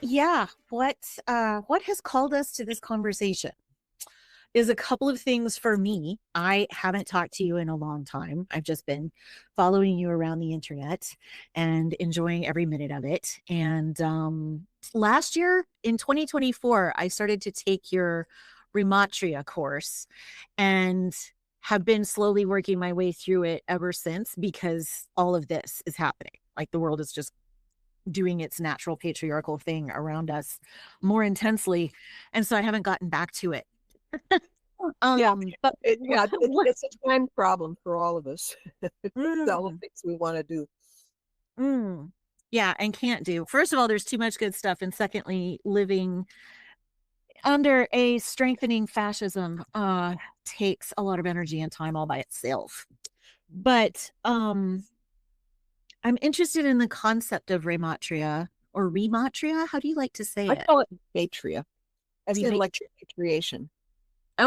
Yeah, what has called us to this conversation is a couple of things for me. I haven't talked to you in a long time. I've just been following you around the internet and enjoying every minute of it. And last year in 2024, I started to take your Rematria course and have been slowly working my way through it ever since because all of this is happening. Like the world is just doing its natural patriarchal thing around us more intensely. And so I haven't gotten back to it. Yeah, But it's a time problem for all of us. All the mm, things we want to do. mm, yeah, and can't do. First of all, there's too much good stuff. And secondly, living under a strengthening fascism takes a lot of energy and time all by itself. But I'm interested in the concept of rematria or rematria. How do you like to say I it? call it matria, as in like Rematria. matriation.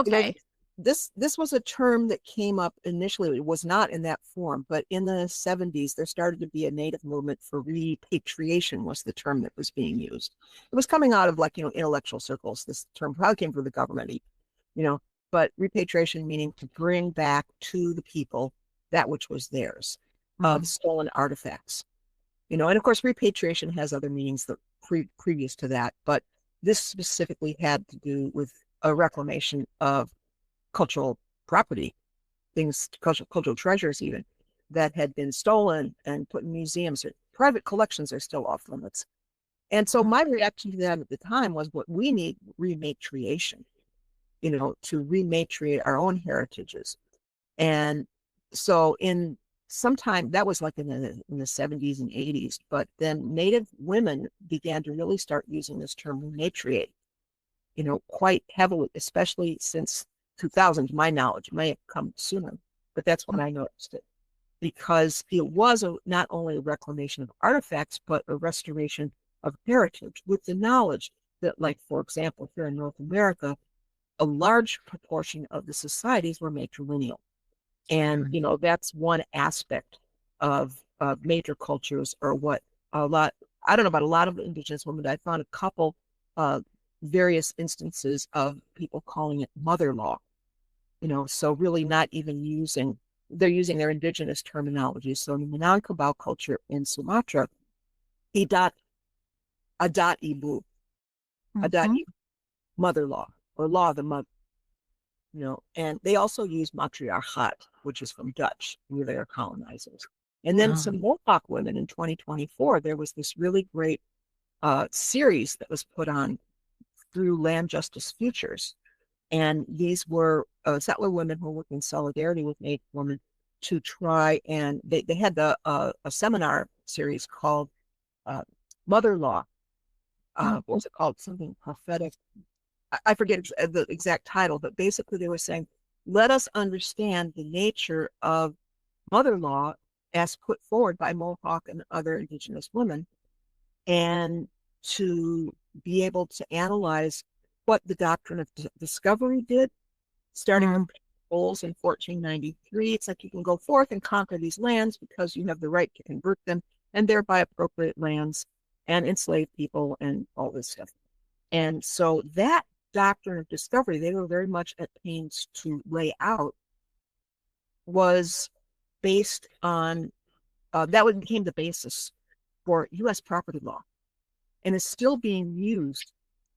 You know, Okay. this was a term that came up initially. It was not in that form, but in the 70s, there started to be a native movement for repatriation was the term that was being used. It was coming out of like, intellectual circles. This term probably came from the government, you know, but repatriation meaning to bring back to the people that which was theirs, the Mm, stolen artifacts. And of course, repatriation has other meanings that previous to that, but this specifically had to do with a reclamation of cultural property, things, cultural treasures, even that had been stolen and put in museums. Or private collections are still off limits. And so mhm, my reaction to that at the time was what we need rematriation, to rematriate our own heritages. And so in sometime that was like in the 70s and 80s, but then Native women began to really start using this term rematriate, quite heavily, especially since 2000, to my knowledge. It may have come sooner, but that's when I noticed it. Because it was not only a reclamation of artifacts, but a restoration of heritage with the knowledge that, like, for example, here in North America, a large proportion of the societies were matrilineal. And, mhm. that's one aspect of major cultures, or what a lot, I don't know about a lot of indigenous women, but I found a couple various instances of people calling it mother law, so really not even they're using their indigenous terminology. So in the Minangkabau culture in Sumatra, idat, adat ibu, adat Mhm. ibu, mother law, or law of the mother, and they also use matriarchat, which is from Dutch, where they are colonizers. And then Oh, some Mohawk women in 2024, there was this really great series that was put on through Land Justice Futures. And these were settler women who worked in solidarity with Native women to try, and they had a seminar series called uh, Mother Law. mm, What was it called? Something prophetic. I forget the exact title, but basically they were saying, let us understand the nature of mother law as put forward by Mohawk and other indigenous women, and to be able to analyze what the doctrine of discovery did, starting with mm. goals in 1493. It's like you can go forth and conquer these lands because you have the right to convert them and thereby appropriate lands and enslave people and all this stuff. And so that doctrine of discovery, they were very much at pains to lay out, was based on that became the basis for U.S. property law, and is still being used.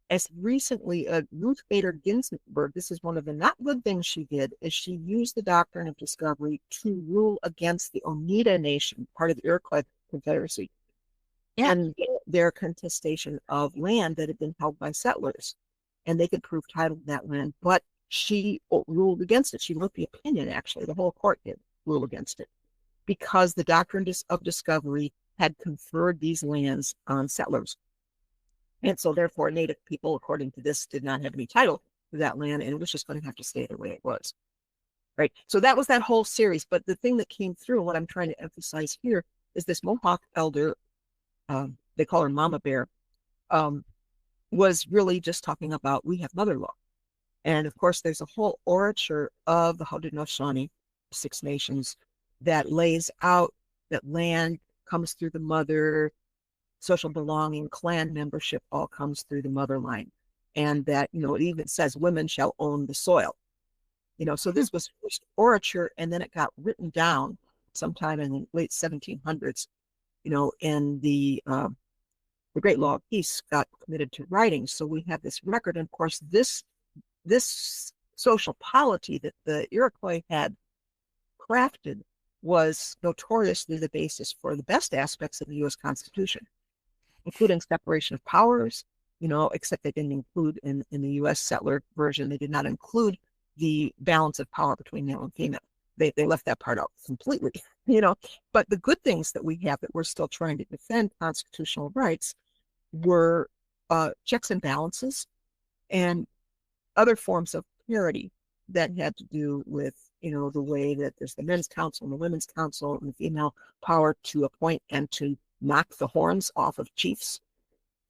As recently, Ruth Bader Ginsburg, this is one of the not good things she did, is she used the doctrine of discovery to rule against the Oneida Nation, part of the Iroquois Confederacy, Yeah. and their contestation of land that had been held by settlers. And they could prove title to that land, but she ruled against it. She wrote the opinion, actually. The whole court did rule against it because the doctrine of discovery had conferred these lands on settlers. And so, therefore, Native people, according to this, did not have any title to that land, and it was just going to have to stay the way it was. Right. So that was that whole series. But the thing that came through, and what I'm trying to emphasize here, is this Mohawk elder, they call her Mama Bear, um, was really just talking about we have mother law. And of course, there's a whole orature of the Haudenosaunee, Six Nations, that lays out that land comes through the mother, social belonging, clan membership all comes through the mother line. And that, it even says women shall own the soil. So this was first orature, and then it got written down sometime in the late 1700s, and the Great Law of Peace got committed to writing. So we have this record. And of course, this social polity that the Iroquois had crafted was notoriously the basis for the best aspects of the U.S. Constitution, including separation of powers, except they didn't include in the U.S. settler version, they did not include the balance of power between male and female. They left that part out completely, But the good things that we have that we're still trying to defend constitutional rights were checks and balances and other forms of parity that had to do with, the way that there's the men's council and the women's council and the female power to appoint and to knock the horns off of chiefs.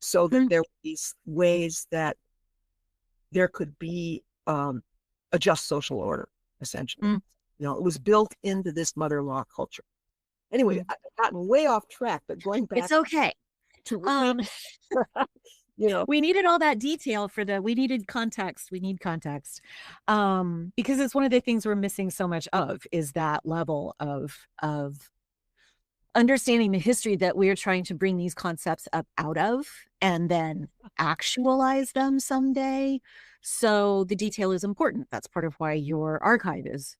So that there were these ways that there could be a just social order, essentially. It was built into this mother law culture. Anyway, I've gotten way off track, but going back. It's okay. To we needed all that detail we needed context. We need context. Because it's one of the things we're missing so much of is that level of understanding the history that we're trying to bring these concepts up out of and then actualize them someday. So the detail is important. That's part of why your archive is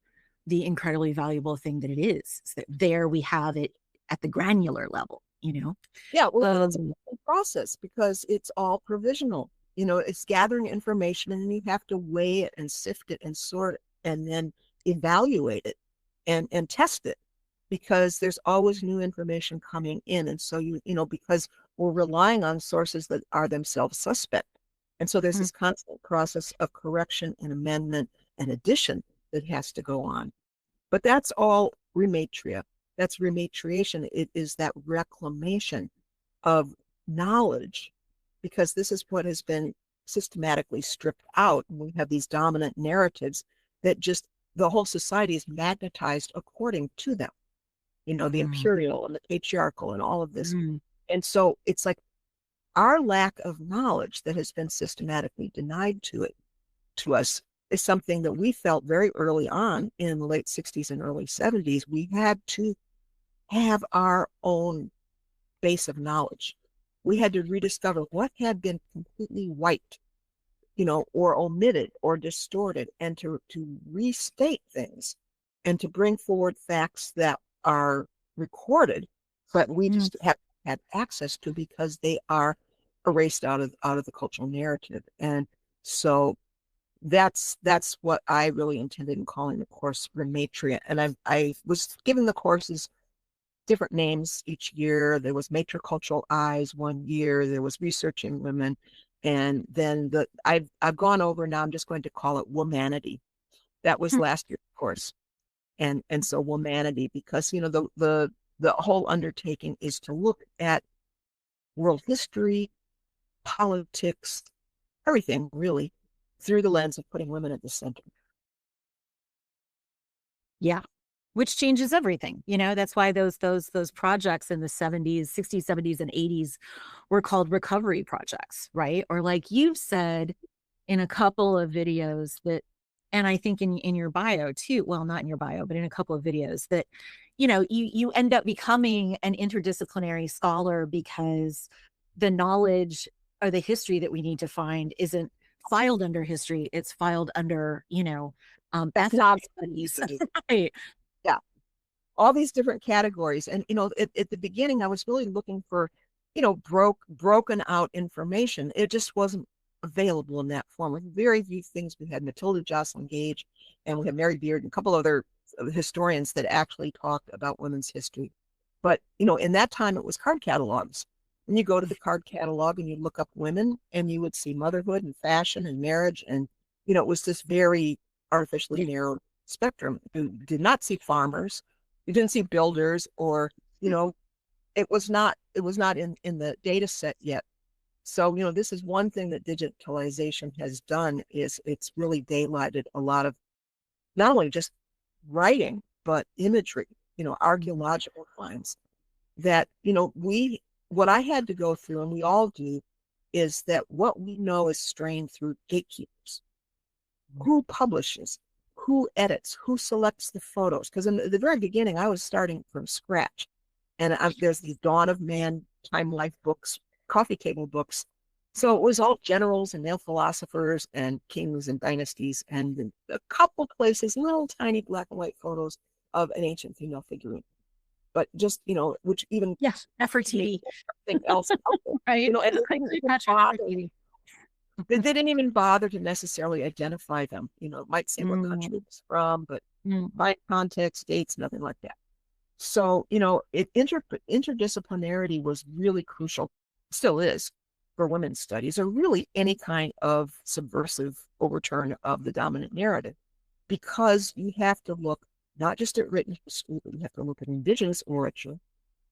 the incredibly valuable thing that it is. So that there we have it at the granular level, Yeah, well, it's a process because it's all provisional. It's gathering information, and then you have to weigh it and sift it and sort it and then evaluate it and test it, because there's always new information coming in. And so because we're relying on sources that are themselves suspect. And so there's this constant process of correction and amendment and addition that has to go on. But that's all rematria. That's rematriation. It is that reclamation of knowledge, because this is what has been systematically stripped out. And we have these dominant narratives that just the whole society is magnetized according to them. The imperial and the patriarchal and all of this. And so it's like our lack of knowledge that has been systematically denied to us is something that we felt very early on in the late 60s and early 70s. We had to have our own base of knowledge. We had to rediscover what had been completely wiped, or omitted or distorted, and to restate things and to bring forward facts that are recorded, but we just have had access to because they are erased out of the cultural narrative. And so that's what I really intended in calling the course Rematria. And I was giving the courses different names each year. There was Matricultural Eyes one year, there was Researching Women, and then I've gone over now, I'm just going to call it Womanity. That was last year's course. And so Womanity, because the whole undertaking is to look at world history, politics, everything really, through the lens of putting women at the center. Yeah. Which changes everything. That's why those projects in the 70s, 60s, 70s, and 80s were called recovery projects, right? Or like you've said in a couple of videos that, and I think in your bio too, well, not in your bio, but in a couple of videos that, you end up becoming an interdisciplinary scholar because the knowledge or the history that we need to find isn't filed under history. It's filed under, ethnic studies. Right. Yeah. All these different categories. And, at the beginning, I was really looking for, broken out information. It just wasn't available in that form. With very few things. We had Matilda Jocelyn Gage, and we had Mary Beard and a couple other historians that actually talked about women's history. But, in that time, it was card catalogs. And you go to the card catalog and you look up women, and you would see motherhood and fashion and marriage. And, it was this very artificially narrow spectrum. You did not see farmers. You didn't see builders, or, it was not in the data set yet. So, this is one thing that digitalization has done, is it's really daylighted a lot of not only just writing, but imagery, archaeological finds that, we what I had to go through, and we all do, is that what we know is strained through gatekeepers. Who publishes, who edits, who selects the photos? Because in the very beginning, I was starting from scratch. And there's these Dawn of Man, Time Life books, coffee table books. So it was all generals and male philosophers and kings and dynasties, and a couple places, little tiny black and white photos of an ancient female figurine. But just, which even Yes, FRTV. Something else, Right. and they didn't even bother to necessarily identify them. It might say what country it's from, but by context, dates, nothing like that. So, interdisciplinarity was really crucial, still is, for women's studies, or really any kind of subversive overturn of the dominant narrative, because you have to look not just at written history, but you have to look at indigenous orature.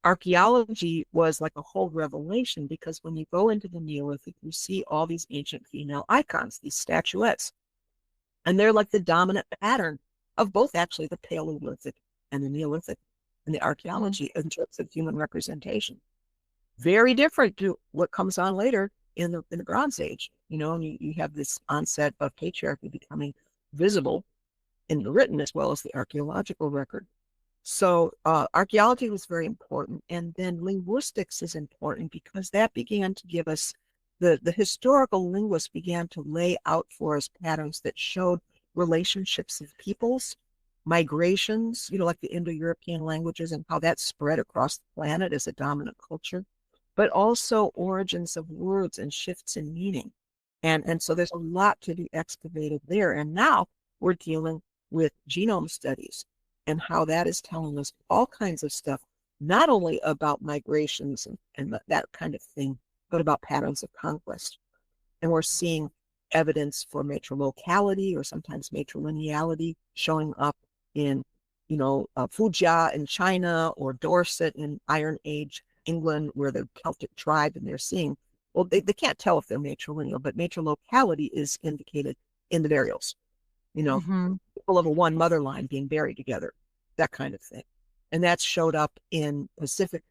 Archaeology was like a whole revelation, because when you go into the Neolithic, you see all these ancient female icons, these statuettes, and they're like the dominant pattern of both actually the Paleolithic and the Neolithic and the archaeology in terms of human representation. Very different to what comes on later in the Bronze Age, and you have this onset of patriarchy becoming visible in the written as well as the archaeological record. So archaeology was very important. And then linguistics is important, because that began to give us, the historical linguists began to lay out for us patterns that showed relationships of peoples, migrations, like the Indo-European languages and how that spread across the planet as a dominant culture, but also origins of words and shifts in meaning. And so there's a lot to be excavated there. And now we're dealing with genome studies and how that is telling us all kinds of stuff, not only about migrations and that kind of thing, but about patterns of conquest. And we're seeing evidence for matrilocality, or sometimes matrilineality, showing up in, Fujia in China, or Dorset in Iron Age England, where the Celtic tribe, and they're seeing, well, they can't tell if they're matrilineal, but matrilocality is indicated in the burials. People of a one mother line being buried together, that kind of thing. And that's showed up in Pacific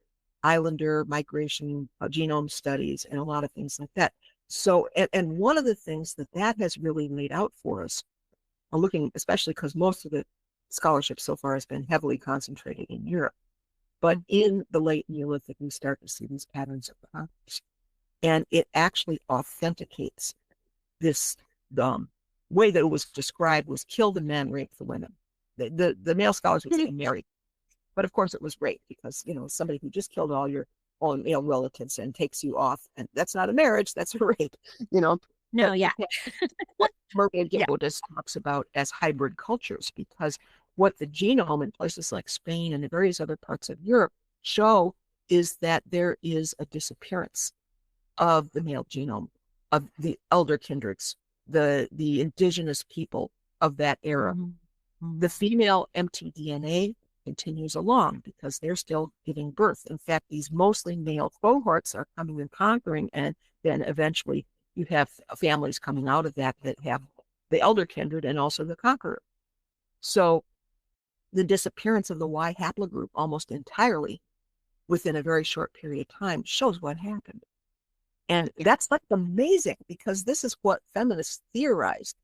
Islander migration genome studies and a lot of things like that. So, and one of the things that has really laid out for us, looking, especially because most of the scholarship so far has been heavily concentrated in Europe, but in the late Neolithic, we start to see these patterns of conquest. And it actually authenticates this way that it was described was kill the men, rape the women. The male scholars would say marry, but of course it was rape, because somebody who just killed all your own male relatives and takes you off, and that's not a marriage, that's a rape. No, yeah. What Maria Gilbert talks about as hybrid cultures, because what the genome in places like Spain and the various other parts of Europe show is that there is a disappearance of the male genome, of the elder kindreds, the indigenous people of that era. The female mtDNA continues along, because they're still giving birth. In fact, these mostly male cohorts are coming and conquering, and then eventually you have families coming out of that have the elder kindred and also the conqueror. So the disappearance of the Y haplogroup almost entirely within a very short period of time shows what happened. And that's like amazing, because this is what feminists theorized,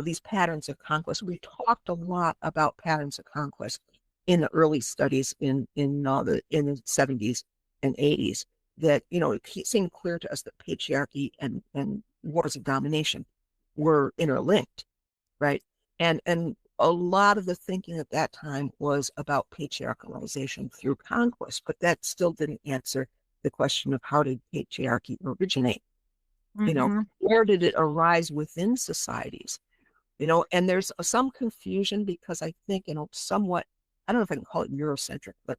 these patterns of conquest. We talked a lot about patterns of conquest in the early studies in the 70s and 80s, that, it seemed clear to us that patriarchy and wars of domination were interlinked, right? And a lot of the thinking at that time was about patriarchalization through conquest, but that still didn't answer the question of how did patriarchy originate? Where did it arise within societies? And there's some confusion, because I think, somewhat, I don't know if I can call it Eurocentric, but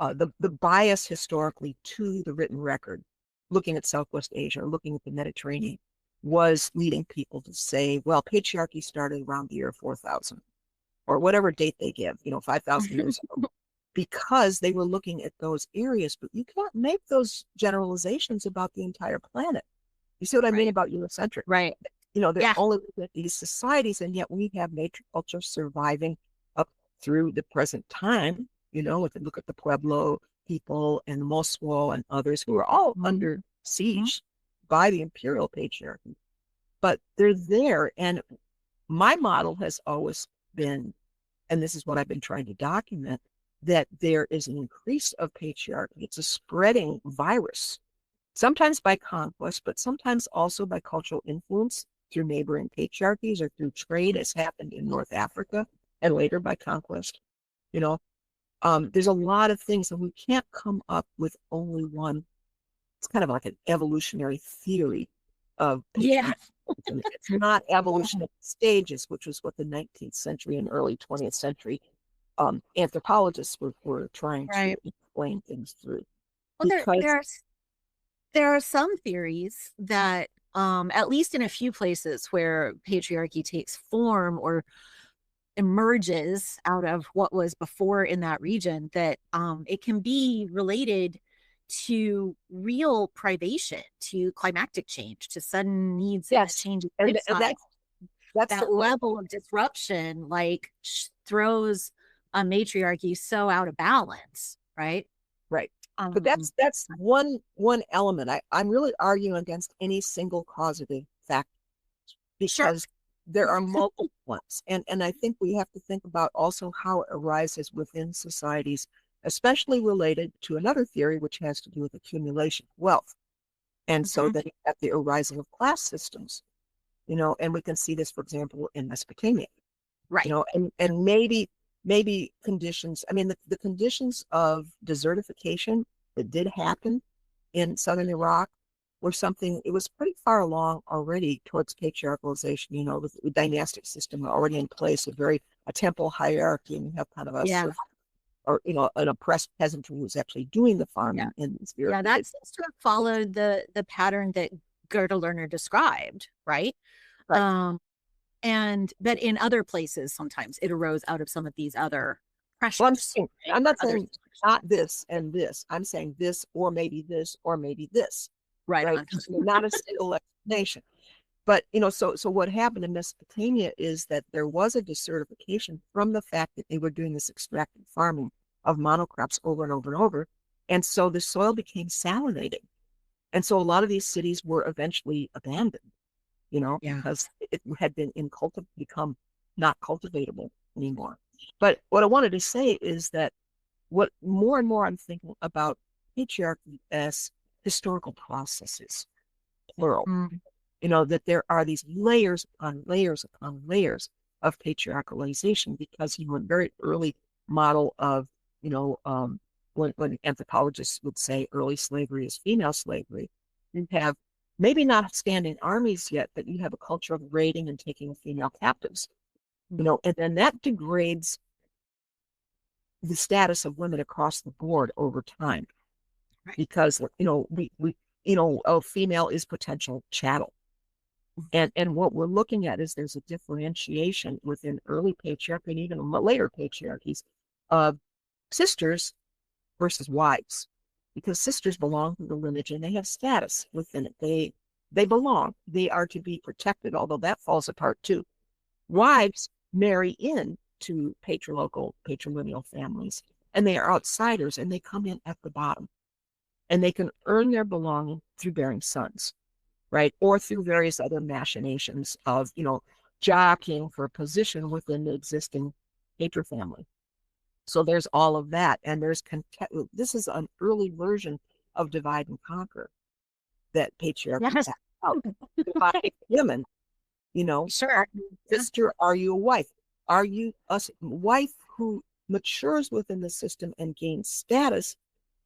the bias historically to the written record, looking at Southwest Asia, looking at the Mediterranean, was leading people to say, well, patriarchy started around the year 4000, or whatever date they give, 5,000 years ago, because they were looking at those areas. But you can't make those generalizations about the entire planet. You see what I mean about Eurocentric? Right. They're only looking at these societies, and yet we have matriculture surviving up through the present time. If you look at the Pueblo, people and the Moswo and others who are all under siege by the imperial patriarchy. But they're there. And my model has always been, and this is what I've been trying to document, that there is an increase of patriarchy. It's a spreading virus, sometimes by conquest, but sometimes also by cultural influence through neighboring patriarchies or through trade, as happened in North Africa, and later by conquest. You know, there's a lot of things, and we can't come up with only one. It's kind of like an evolutionary theory of patriarchy. It's not evolution of stages, which was what the 19th century and early 20th century anthropologists were trying to explain things through. Well, Because there are some theories that, at least in a few places where patriarchy takes form or emerges out of what was before in that region, that it can be related to real privation, to climactic change, to sudden needs and change of lifestyle. That's that level of disruption like throws a matriarchy so out of balance, right? Right. But that's one element. I'm really arguing against any single causative factor, because there are multiple ones. And I think we have to think about also how it arises within societies, especially related to another theory, which has to do with accumulation of wealth. And so then at the arising of class systems, you know, and we can see this, for example, in Mesopotamia, right? You know, and maybe conditions. I mean, the conditions of desertification that did happen in southern Iraq were something. It was pretty far along already towards patriarchalization. You know, with the dynastic system already in place, a temple hierarchy, and you have kind of a or you know, an oppressed peasantry who was actually doing the farming in this period. Yeah, that seems to have followed the pattern that Gerda Lerner described, right? But in other places, sometimes it arose out of some of these other pressures. Well, I'm not saying not this and this. I'm saying this or maybe this or maybe this. Right. Not a single explanation. But you know, so what happened in Mesopotamia is that there was a desertification from the fact that they were doing this extractive farming of monocrops over and over and over. And so the soil became salinating. And so a lot of these cities were eventually abandoned, you know, because it had become not cultivatable anymore. But what I wanted to say is that what more and more I'm thinking about patriarchy as historical processes, plural. You know, that there are these layers upon layers upon layers of patriarchalization, because, you know, a very early model of, you know, when anthropologists would say early slavery is female slavery, you have maybe not standing armies yet, but you have a culture of raiding and taking female captives, you know, and then that degrades the status of women across the board over time, because, you know, we you know, a female is potential chattel. And what we're looking at is there's a differentiation within early patriarchy and even later patriarchies of sisters versus wives, because sisters belong to the lineage and they have status within it. They belong. They are to be protected, although that falls apart too. Wives marry in to patrilineal families, and they are outsiders, and they come in at the bottom, and they can earn their belonging through bearing sons, right? Or through various other machinations of, you know, jockeying for a position within the existing patri family. So there's all of that. And this is an early version of divide and conquer that patriarchy has out. Divide women, you know, sister, are you a wife? Are you a wife who matures within the system and gains status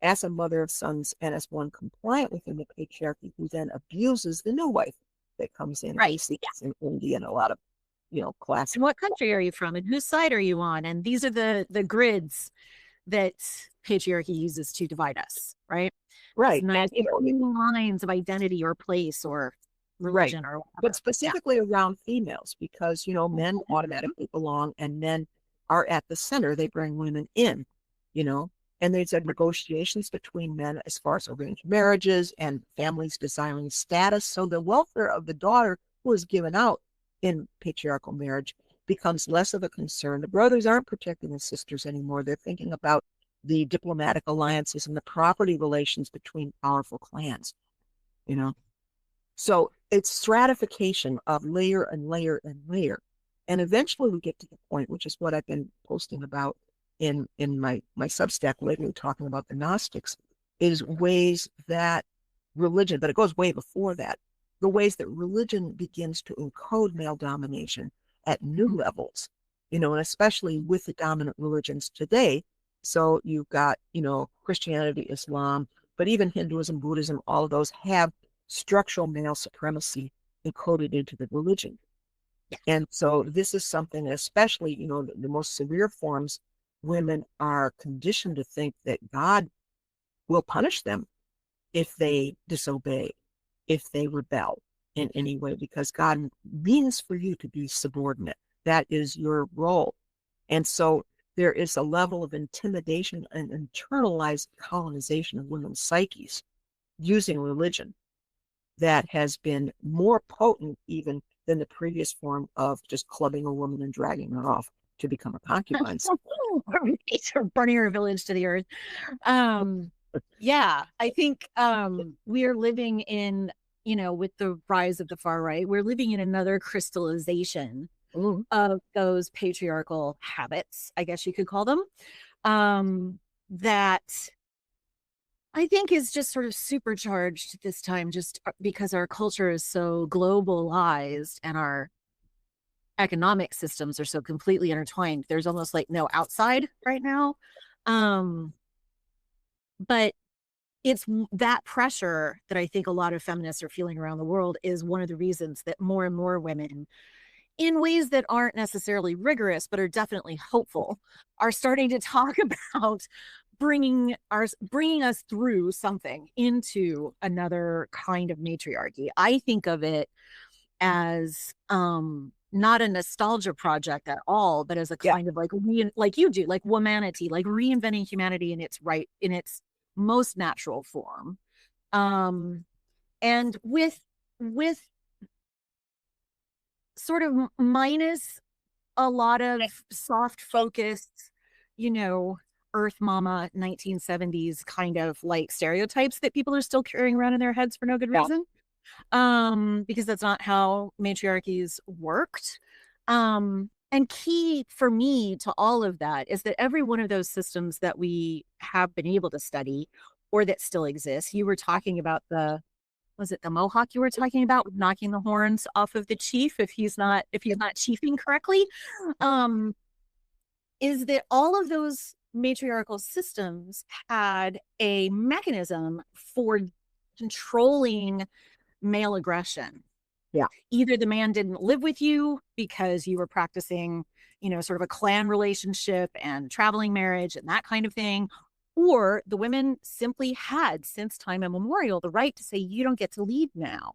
as a mother of sons and as one compliant within the patriarchy, who then abuses the new wife that comes in? In India and a lot of, you know, classic. And what country are you from, and whose side are you on? And these are the grids that patriarchy uses to divide us, right? Nice, you know, lines of identity or place or religion or whatever. But specifically around females, because, you know, men automatically belong, and men are at the center. They bring women in, you know, and there's negotiations between men as far as arranged marriages and families desiring status. So the welfare of the daughter who is given out in patriarchal marriage becomes less of a concern. The brothers aren't protecting the sisters anymore. They're thinking about the diplomatic alliances and the property relations between powerful clans, you know. So it's stratification of layer and layer and layer. And eventually we get to the point, which is what I've been posting about in my Substack lately, talking about the Gnostics, is ways that religion, but it goes way before that, the ways that religion begins to encode male domination at new levels, you know, and especially with the dominant religions today. So you've got, you know, Christianity, Islam, but even Hinduism, Buddhism, all of those have structural male supremacy encoded into the religion. And so this is something, especially, you know, the most severe forms, women are conditioned to think that God will punish them if they disobey, if they rebel in any way, because God means for you to be subordinate. That is your role. And so there is a level of intimidation and internalized colonization of women's psyches using religion that has been more potent even than the previous form of just clubbing a woman and dragging her off to become a concubine. Or burning her village to the earth. Yeah, I think we are living in, you know, with the rise of the far right, we're living in another crystallization of those patriarchal habits, I guess you could call them, that I think is just sort of supercharged this time, just because our culture is so globalized and our economic systems are so completely intertwined. There's almost like no outside right now. But it's that pressure that I think a lot of feminists are feeling around the world is one of the reasons that more and more women, in ways that aren't necessarily rigorous but are definitely hopeful, are starting to talk about bringing us through something into another kind of matriarchy. I think of it as not a nostalgia project at all, but as a kind of like like you do, like womanity, like reinventing humanity in its most natural form, and with sort of minus a lot of soft focused, you know, earth mama 1970s kind of like stereotypes that people are still carrying around in their heads for no good reason, because that's not how matriarchies worked. And key for me to all of that is that every one of those systems that we have been able to study or that still exists, you were talking about was it the Mohawk you were talking about, knocking the horns off of the chief if he's not chiefing correctly, is that all of those matriarchal systems had a mechanism for controlling male aggression. Yeah. Either the man didn't live with you because you were practicing, you know, sort of a clan relationship and traveling marriage and that kind of thing, or the women simply had, since time immemorial, the right to say, you don't get to leave now.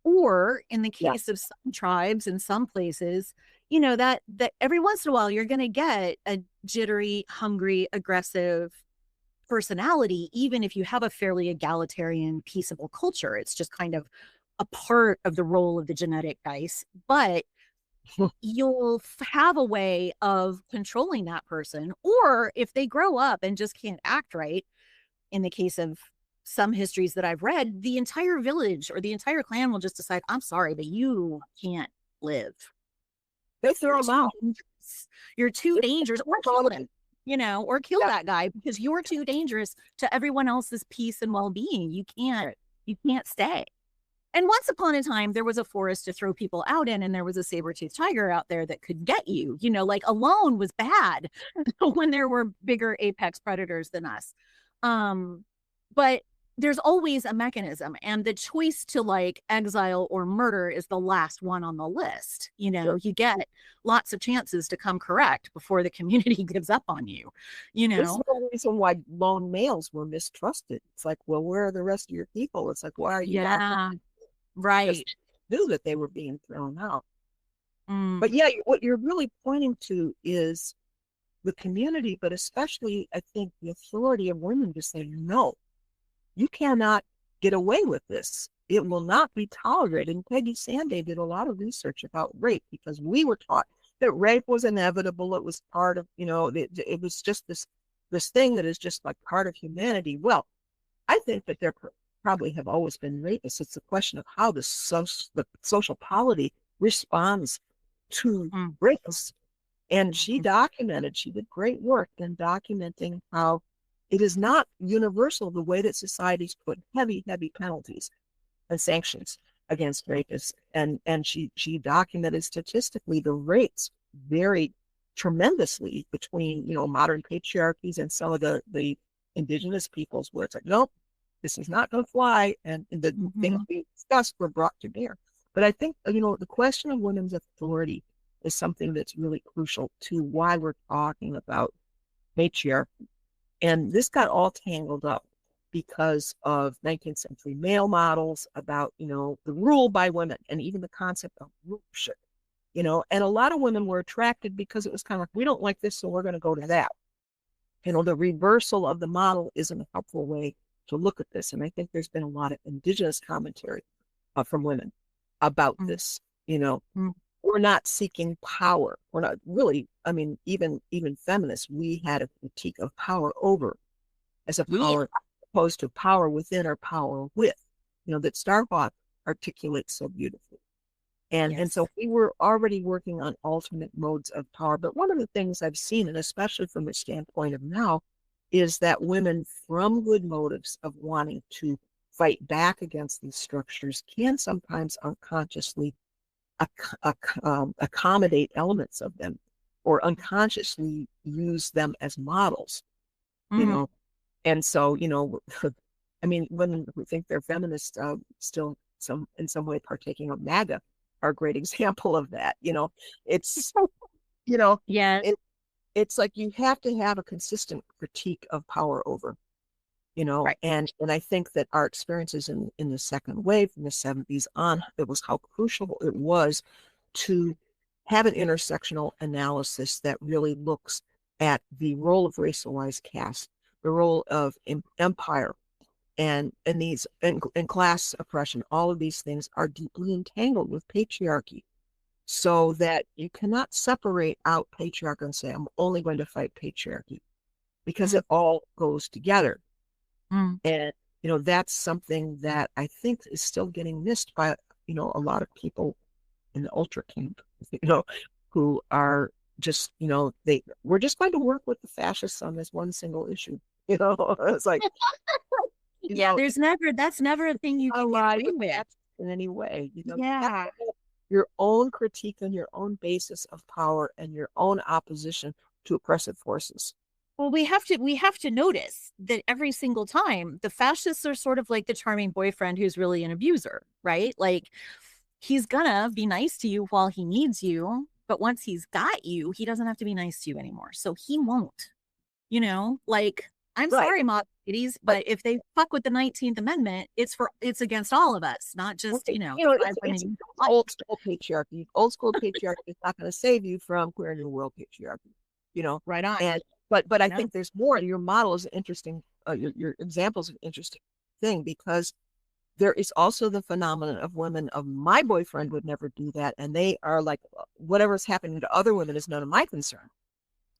Or in the case of some tribes in some places, you know, that every once in a while you're going to get a jittery, hungry, aggressive personality, even if you have a fairly egalitarian, peaceable culture. It's just kind of a part of the roll of the genetic dice. But you'll have a way of controlling that person. Or if they grow up and just can't act right, in the case of some histories that I've read, the entire village or the entire clan will just decide, I'm sorry, but you can't live. They throw them out. You're too dangerous, or kill him, you know, or kill that guy because you're too dangerous to everyone else's peace and well-being. You can't stay. And once upon a time, there was a forest to throw people out in, and there was a saber-toothed tiger out there that could get you. You know, like alone was bad when there were bigger apex predators than us. But there's always a mechanism, and the choice to like exile or murder is the last one on the list. You know, you get lots of chances to come correct before the community gives up on you. You know, this is the reason why lone males were mistrusted. It's like, well, where are the rest of your people? It's like, why are you? Right. Knew that they were being thrown out. But yeah, what you're really pointing to is the community, but especially I think the authority of women to say, no, you cannot get away with this. It will not be tolerated. And Peggy Sanday did a lot of research about rape because we were taught that rape was inevitable. It was part of, you know, it was just this this thing that is just like part of humanity. Well, I think that there probably have always been rapists. It's a question of how the social polity responds to Mm, rapists. And she mhm, did great work in documenting how it is not universal the way that societies put heavy, heavy penalties and sanctions against rapists. And she documented statistically the rates vary tremendously between, modern patriarchies and some of the indigenous peoples where it's like, nope, this is not going to fly. And the things mhm, we discussed were brought to bear. But I think, the question of women's authority is something that's really crucial to why we're talking about matriarchy. And this got all tangled up because of 19th century male models about, the rule by women and even the concept of rulership, and a lot of women were attracted because it was kind of like, we don't like this, so we're going to go to that. The reversal of the model isn't a helpful way to look at this. And I think there's been a lot of indigenous commentary from women about mm, this. mm. We're not seeking power. We're not really, I mean, even feminists, we had a critique of power over as a Yeah. power opposed to power within or power with, that Starhawk articulates so beautifully. And Yes. so we were already working on alternate modes of power. But one of the things I've seen, and especially from the standpoint of now, is that women from good motives of wanting to fight back against these structures can sometimes unconsciously accommodate elements of them or unconsciously use them as models, you Mhm. know. And so, I mean, women who think they're feminists still in some way partaking of MAGA are a great example of that. It's, you know, Yes. it, it's like you have to have a consistent critique of power over, Right. and I think that our experiences in the second wave from the 70s on, it was how crucial it was to have an intersectional analysis that really looks at the role of racialized caste, the role of empire, and class oppression. All of these things are deeply entangled with patriarchy, so that you cannot separate out patriarchy and say, I'm only going to fight patriarchy, because Mm, it all goes together. mm. And, that's something that I think is still getting missed by, a lot of people in the ultra camp, you know, who are just, we're just going to work with the fascists on this one single issue. It's like, you Yeah, know, that's never a thing you can get ally away with with. that in any way. You have Yeah. to have your own critique and your own basis of power and your own opposition to oppressive forces. Well, we have to notice that every single time the fascists are sort of like the charming boyfriend who's really an abuser, right? Like he's gonna be nice to you while he needs you, but once he's got you, he doesn't have to be nice to you anymore. So he won't. Like I'm Right. sorry, mob ladies, But but if they fuck with the 19th Amendment, it's against all of us, not just, right. the five It's women. old school patriarchy. Old school patriarchy is not going to save you from queer new world patriarchy, you know. Right on. And but I No. think there's more. Your model is interesting. Your examples an interesting thing, because there is also the phenomenon of women of my boyfriend would never do that, and they are like, whatever's happening to other women is none of my concern.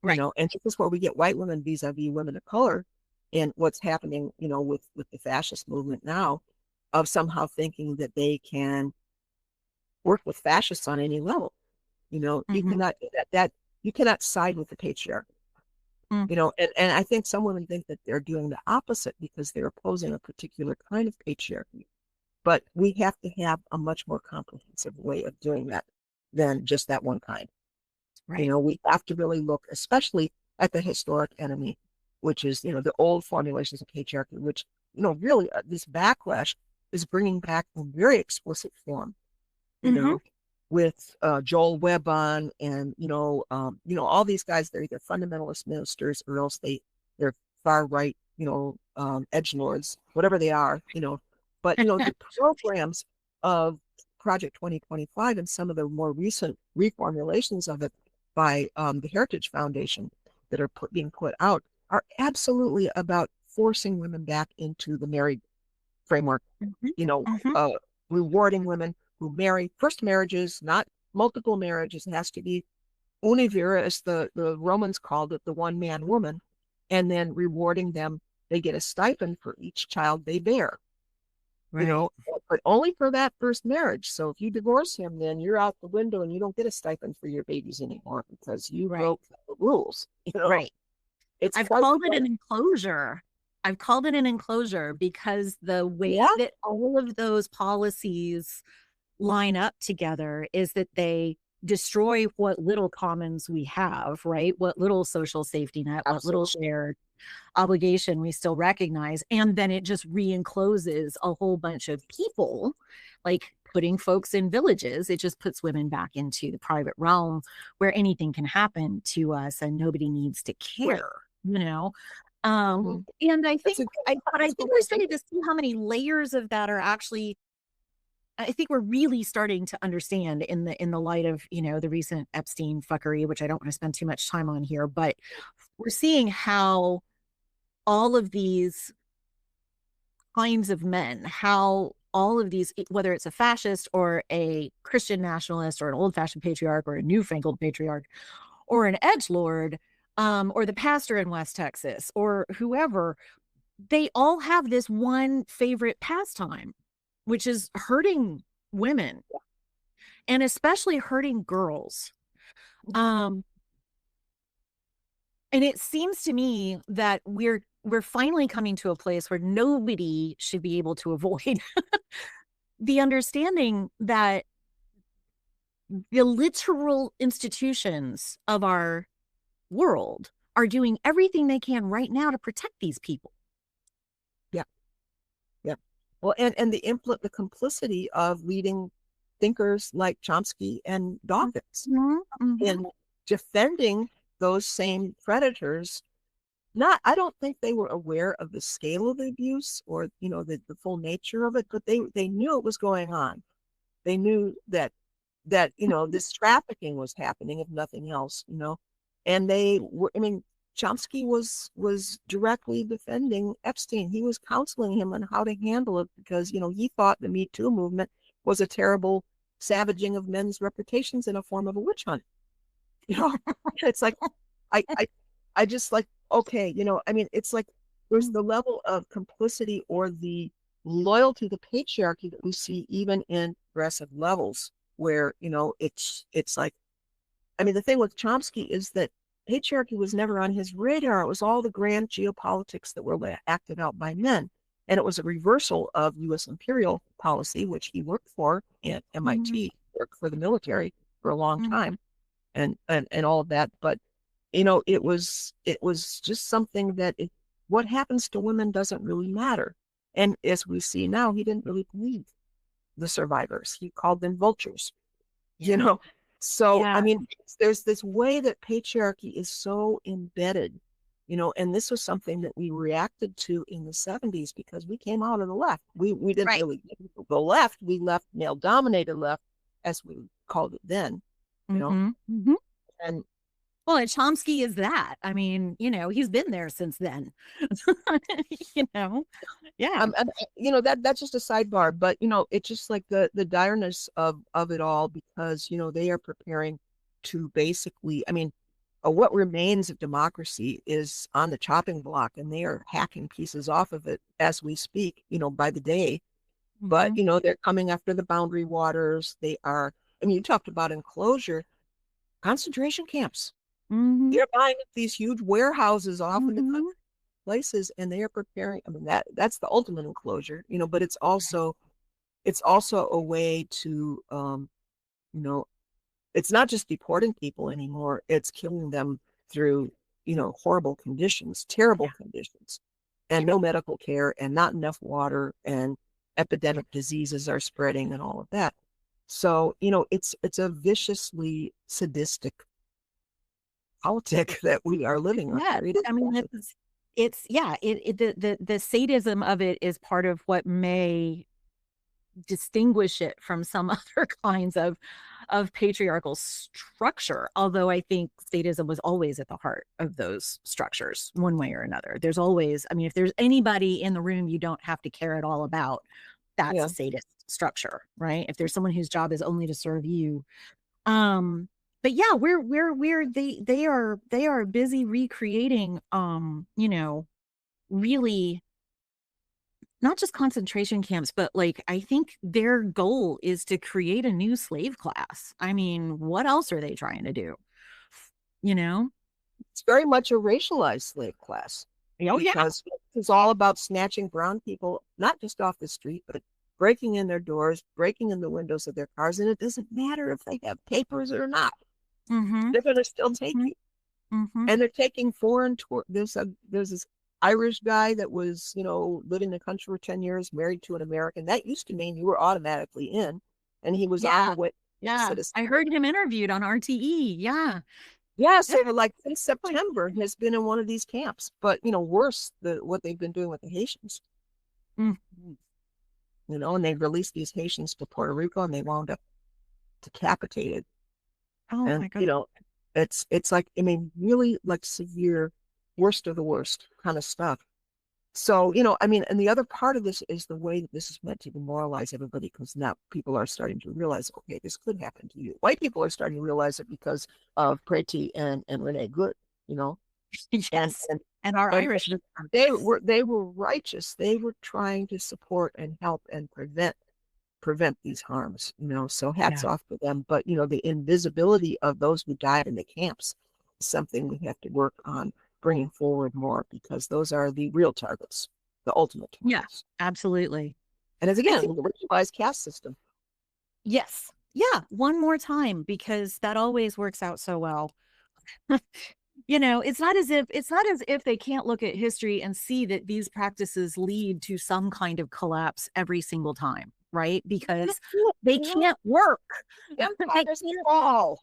Right. And this is where we get white women vis-a-vis women of color, and what's happening, with the fascist movement now, of somehow thinking that they can work with fascists on any level. You Mm-hmm. cannot do that you cannot side with the patriarch. Mm. And I think some women think that they're doing the opposite because they're opposing a particular kind of patriarchy. But we have to have a much more comprehensive way of doing that than just that one kind. Right. We have to really look, especially at the historic enemy, which is, the old formulations of patriarchy, which, really this backlash is bringing back in very explicit form, you Mm-hmm. know, with Joel Webon and, all these guys, they're either fundamentalist ministers or else they're far right, edge lords, whatever they are, but, the programs of Project 2025 and some of the more recent reformulations of it by the Heritage Foundation that are being put out are absolutely about forcing women back into the married framework, Mm-hmm. you know, Mm-hmm. uh, rewarding women who marry first marriages, not multiple marriages. It has to be univira, as the Romans called it, the one man woman. and then rewarding them. They get a stipend for each child they bear, Right. but only for that first marriage. So if you divorce him, then you're out the window and you don't get a stipend for your babies anymore because you Right. broke the rules. Right. It's I've quite, called it an enclosure. I've called it an enclosure because the way yeah, that all of those policies line up together is that they destroy what little commons we have, right? What little social safety net, what little absolutely. shared obligation we still recognize. And then it just re-encloses a whole bunch of people, like putting folks in villages. It just puts women back into the private realm where anything can happen to us and nobody needs to Right. care, you know? Mhm. And I think, That's a but I that's a think good we're way of starting thinking. to see how many layers of that are actually, I think we're really starting to understand in the light of, the recent Epstein fuckery, which I don't want to spend too much time on here, but we're seeing how all of these kinds of men, how all of these, whether it's a fascist or a Christian nationalist or an old fashioned patriarch or a newfangled patriarch or an edgelord, or the pastor in West Texas or whoever, they all have this one favorite pastime, which is hurting women and especially hurting girls. Um, and it seems to me that we're finally coming to a place where nobody should be able to avoid the understanding that the literal institutions of our world are doing everything they can right now to protect these people. Yeah. Yeah. Well, and the complicity of leading thinkers like Chomsky and Dawkins Mhm, mhm, in defending those same predators. Not, I don't think they were aware of the scale of the abuse or, the full nature of it, but they knew it was going on. They knew that this trafficking was happening, if nothing else, and they were, I mean, Chomsky was directly defending Epstein. He was counseling him on how to handle it because, he thought the Me Too movement was a terrible savaging of men's reputations in a form of a witch hunt. You know, it's like I I I just like, okay, I mean, it's like there's mhm. the level of complicity or the loyalty to patriarchy that we see even in progressive levels where, it's like, I mean, the thing with Chomsky is that patriarchy was never on his radar. It was all the grand geopolitics that were acted out by men. And it was a reversal of US imperial policy, which he worked for at Mhm, MIT, worked for the military for a long mhm. time and all of that. But it was just something that what happens to women doesn't really matter. And as we see now, he didn't really believe the survivors. He called them vultures, you Yeah. know. So I Yeah. mean, there's this way that patriarchy is so embedded, and this was something that we reacted to in the 70s because we came out of the left. We didn't Right. really go left. We left male dominated left, as we called it then, you know. Mhm, mhm. And Well, and Chomsky is that. I mean, he's been there since then. You know? Yeah. that's just a sidebar, but it's just like the direness of it all because they are preparing to basically, I mean, what remains of democracy is on the chopping block, and they are hacking pieces off of it as we speak, by the day. But Mhm, they're coming after the boundary waters. They are. I mean, you talked about enclosure, concentration camps. mhm, They're buying up these huge warehouses off in the country mhm. places, and they are preparing. I mean, that's the ultimate enclosure, but it's also a way to you know it's not just deporting people anymore, it's killing them through horrible conditions, terrible Yeah. conditions, and no medical care and not enough water, and epidemic diseases are spreading and all of that. So it's a viciously sadistic politic that we are living Yeah. under. It is I mean, it's yeah, the sadism of it is part of what may distinguish it from some other kinds of patriarchal structure, although I think sadism was always at the heart of those structures one way or another. There's always, I mean, if there's anybody in the room you don't have to care at all about, that's a yeah. sadist structure, right? If there's someone whose job is only to serve you. um but yeah, they are busy recreating, you know, really not just concentration camps, but like I think their goal is to create a new slave class. I mean, what else are they trying to do? You know? It's very much a racialized slave class Oh yeah. because it's all about snatching brown people, not just off the street, but breaking in their doors, breaking in the windows of their cars. And it doesn't matter if they have papers or not. Mm-hmm. They're going to still take you. Mm-hmm. And they're taking foreign tour. There's this Irish guy that was, living in the country for 10 years, married to an American. That used to mean you were automatically in, and he was on Yeah. the way Yeah. citizen. I heard him interviewed on RTE. Yeah. Yes, Yeah. they were like since September has been in one of these camps. But worse, what they've been doing with the Haitians, Mm-hmm. and they released these Haitians to Puerto Rico and they wound up decapitated. Oh And my God. it's like, I mean, really like severe, worst of the worst kind of stuff. So, I mean, and the other part of this is the way that this is meant to demoralize everybody, because now people are starting to realize, okay, this could happen to you. White people are starting to realize it because of Preti and Renee Good, and Yes. and And our and Irish. they were righteous. They were trying to support and help and prevent these harms, so hats Yeah. off to them. But the invisibility of those who died in the camps is something we have to work on bringing forward more, because those are the real targets, the ultimate Yeah. targets. Absolutely. And as I again, think the ritualized caste system. yes. Yeah. One more time, because that always works out so well. It's not as if they can't look at history and see that these practices lead to some kind of collapse every single time, right? Because they can't work. They Empires can't fall.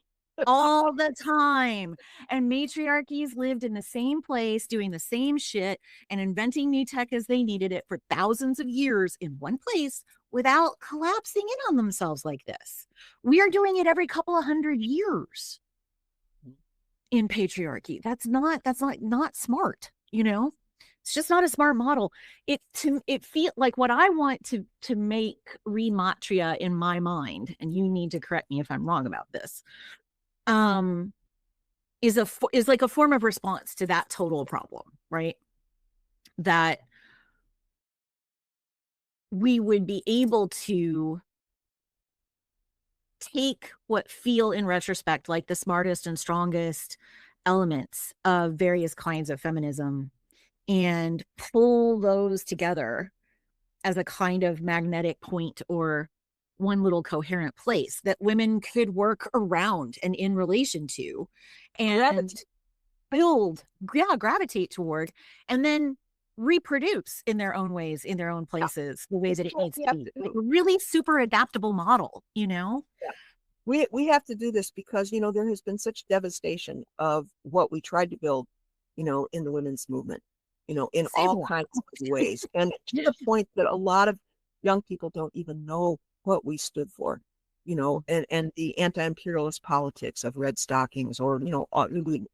all the time. And matriarchies lived in the same place, doing the same shit and inventing new tech as they needed it for thousands of years in one place without collapsing in on themselves like this. We are doing it every couple of hundred years in patriarchy. That's not smart, you know? It's just not a smart model. It feel like what I want to make rematria in my mind, and you need to correct me if I'm wrong about this. Um is like a form of response to that total problem, right? That we would be able to take what feel in retrospect like the smartest and strongest elements of various kinds of feminism and pull those together as a kind of magnetic point or one little coherent place that women could work around and in relation to and build, yeah, gravitate toward, and then reproduce in their own ways, in their own Yeah, places, the way this that is it what needs we to have be. to Like do. a really super adaptable model, you know? Yeah. We have to do this because there has been such devastation of what we tried to build, in the women's movement, in Say all more. kinds of ways, and to the point that a lot of young people don't even know what we stood for, and the anti-imperialist politics of red stockings, or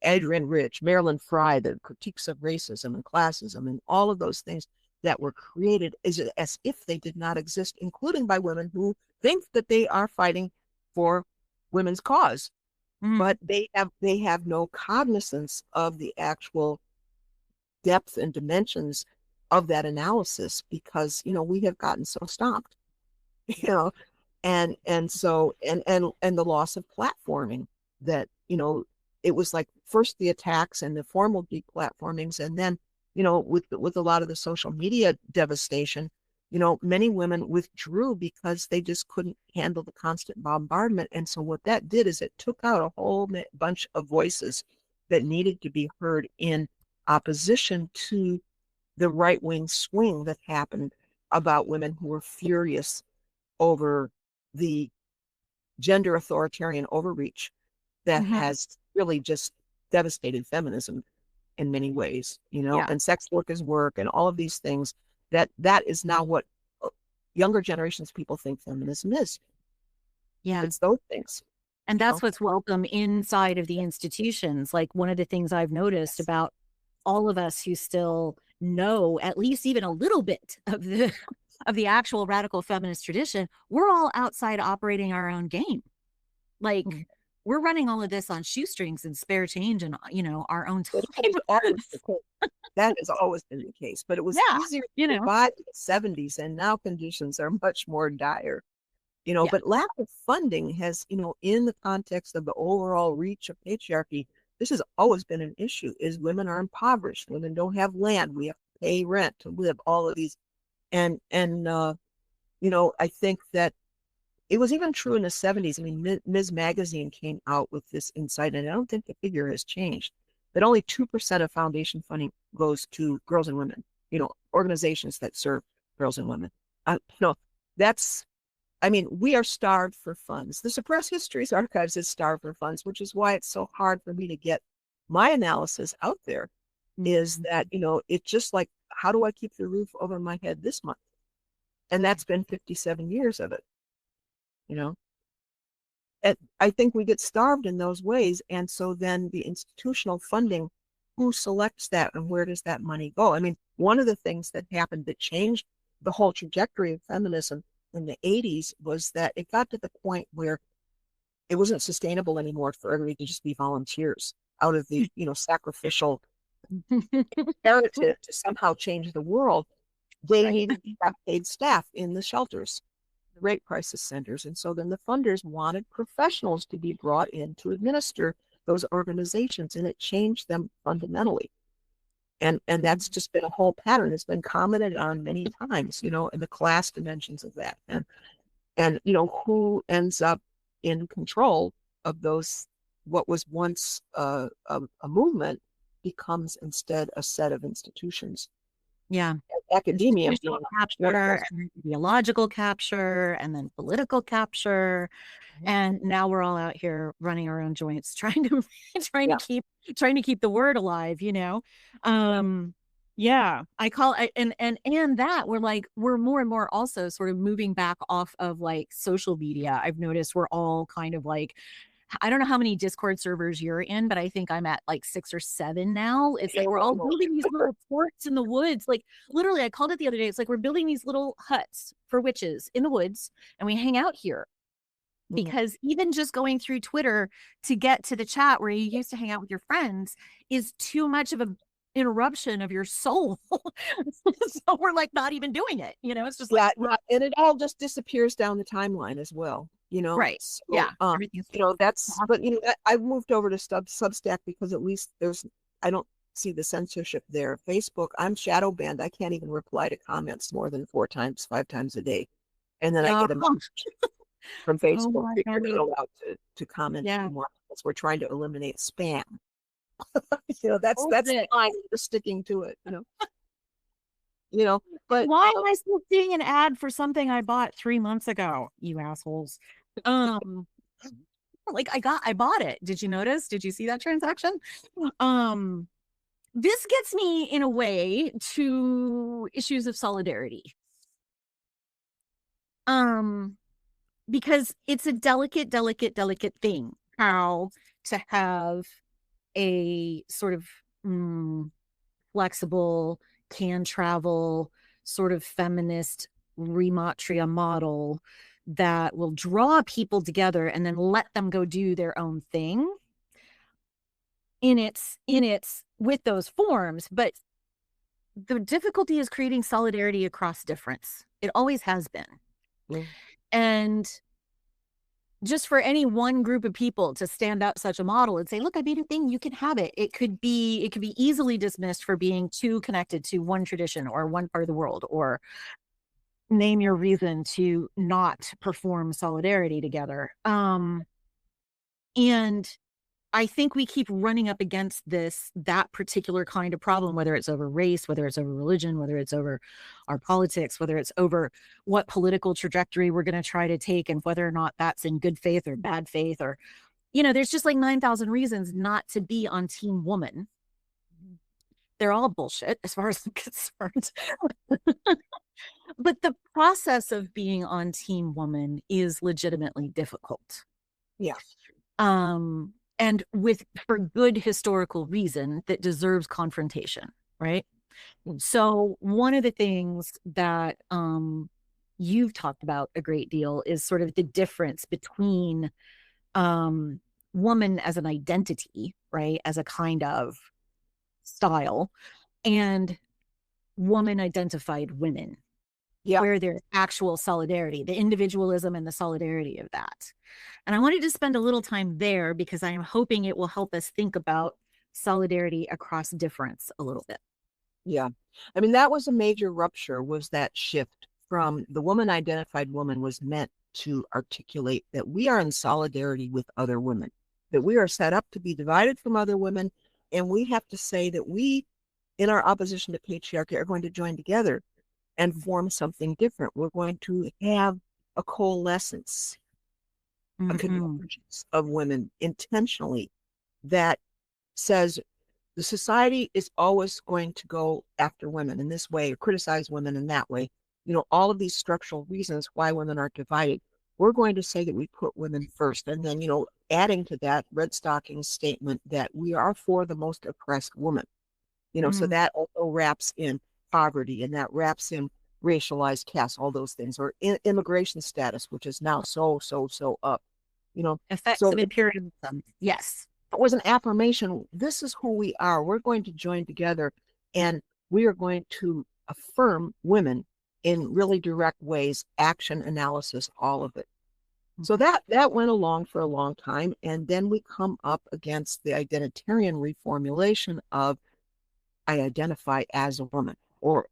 Adrienne Rich, Marilyn Frye, the critiques of racism and classism, and all of those things that were created as if they did not exist, including by women who think that they are fighting for women's cause, Mm, but they have no cognizance of the actual depth and dimensions of that analysis, because we have gotten so stomped, you know and the loss of platforming, that it was like first the attacks and the formal deplatformings, and then with a lot of the social media devastation, many women withdrew because they just couldn't handle the constant bombardment. And so what that did is it took out a whole bunch of voices that needed to be heard in opposition to the right-wing swing that happened about women who were furious over the gender authoritarian overreach that mhm. has really just devastated feminism in many ways, Yeah, and sex work is work and all of these things, that is now what younger generations people think feminism is. yeah. It's those things, And you know. that's what's welcome inside of the institutions. Like one of the things I've noticed Yes. about all of us who still know at least even a little bit of the of the actual radical feminist tradition, we're all outside operating our own game. Like Mhm. we're running all of this on shoestrings and spare change and, you know, our own time. That has always been the case, but it was Yeah, easier you to know. survive in the 70s, and now conditions are much more dire. Yeah. But lack of funding has, in the context of the overall reach of patriarchy, this has always been an issue, is women are impoverished. Women don't have land. We have to pay rent to live, all of these. And I think that it was even true in the 70s. I mean, Ms. Magazine came out with this insight, and I don't think the figure has changed, that only 2% of foundation funding goes to girls and women, organizations that serve girls and women. That's, I mean, we are starved for funds. The Suppressed Histories Archives is starved for funds, which is why it's so hard for me to get my analysis out there, is that, it's just like, how do I keep the roof over my head this month? And that's been 57 years of it, you know? And I think we get starved in those ways. And so then the institutional funding, who selects that and where does that money go? I mean, one of the things that happened that changed the whole trajectory of feminism in the 80s was that it got to the point where it wasn't sustainable anymore for everybody to just be volunteers out of the, sacrificial imperative to somehow change the world. They needed to have paid staff in the shelters, the rape crisis centers. And so then the funders wanted professionals to be brought in to administer those organizations, and it changed them fundamentally. And that's just been a whole pattern. It's been commented on many times, and the class dimensions of that. And who ends up in control of those, what was once a movement becomes instead a set of institutions. Yeah. Academia Institutional capture, and ideological capture, and then political capture. And now we're all out here running our own joints, trying to keep the word alive, yeah, I call it, and that we're more and more also sort of moving back off of like social media. I've noticed we're all kind of like, I don't know how many Discord servers you're in, but I think I'm at like 6 or 7 now. It's like we're all building these little forts in the woods. Like literally, I called it the other day. It's like we're building these little huts for witches in the woods, and we hang out here. Because even just going through Twitter to get to the chat where you used to hang out with your friends is too much of an interruption of your soul. So we're like not even doing it. It's just like, right. And it all just disappears down the timeline as well. Right. So, yeah. That's, but I've moved over to Substack because at least I don't see the censorship there. Facebook, I'm shadow banned. I can't even reply to comments more than 4 times, 5 times a day. And then I get a message from Facebook. You're not allowed to comment anymore because we're trying to eliminate spam. That's fine. We're sticking to it, but why am I still seeing an ad for something I bought 3 months ago, you assholes? Like I bought it. Did you notice? Did you see that transaction? This gets me in a way to issues of solidarity. Because it's a delicate thing how to have a sort of flexible, can travel, sort of feminist rematria model that will draw people together and then let them go do their own thing in its with those forms. But the difficulty is creating solidarity across difference. It always has been. And just for any one group of people to stand up such a model and say, look, I made a thing, you can have it. It could be easily dismissed for being too connected to one tradition or one part of the world, or name your reason to not perform solidarity together. And I think we keep running up against that particular kind of problem, whether it's over race, whether it's over religion, whether it's over our politics, whether it's over what political trajectory we're going to try to take, and whether or not that's in good faith or bad faith, or, there's just like 9,000 reasons not to be on team woman. They're all bullshit as far as I'm concerned. But the process of being on team woman is legitimately difficult. Yeah. And for good historical reason that deserves confrontation, right? So one of the things that you've talked about a great deal is sort of the difference between woman as an identity, right? As a kind of style, and woman identified women, Yeah. where there's actual solidarity, the individualism and the solidarity of that. And I wanted to spend a little time there because I am hoping it will help us think about solidarity across difference a little bit. Yeah. I mean, that was a major rupture, was that shift from the woman identified woman was meant to articulate that we are in solidarity with other women, that we are set up to be divided from other women. And we have to say that we, in our opposition to patriarchy, are going to join together and form something different. We're going to have a coalescence, a Mm-hmm. convergence of women intentionally that says the society is always going to go after women in this way or criticize women in that way. All of these structural reasons why women are divided. We're going to say that we put women first. And then, adding to that Red Stocking's statement that we are for the most oppressed woman. So Mm-hmm. that also wraps in poverty, and that wraps in racialized caste, all those things, or immigration status, which is now so up. Effects So of imperialism. Yes. it was an affirmation. This is who we are. We're going to join together, and we are going to affirm women in really direct ways, action, analysis, all of it. So Mm-hmm. that went along for a long time. And then we come up against the identitarian reformulation of I identify as a woman, or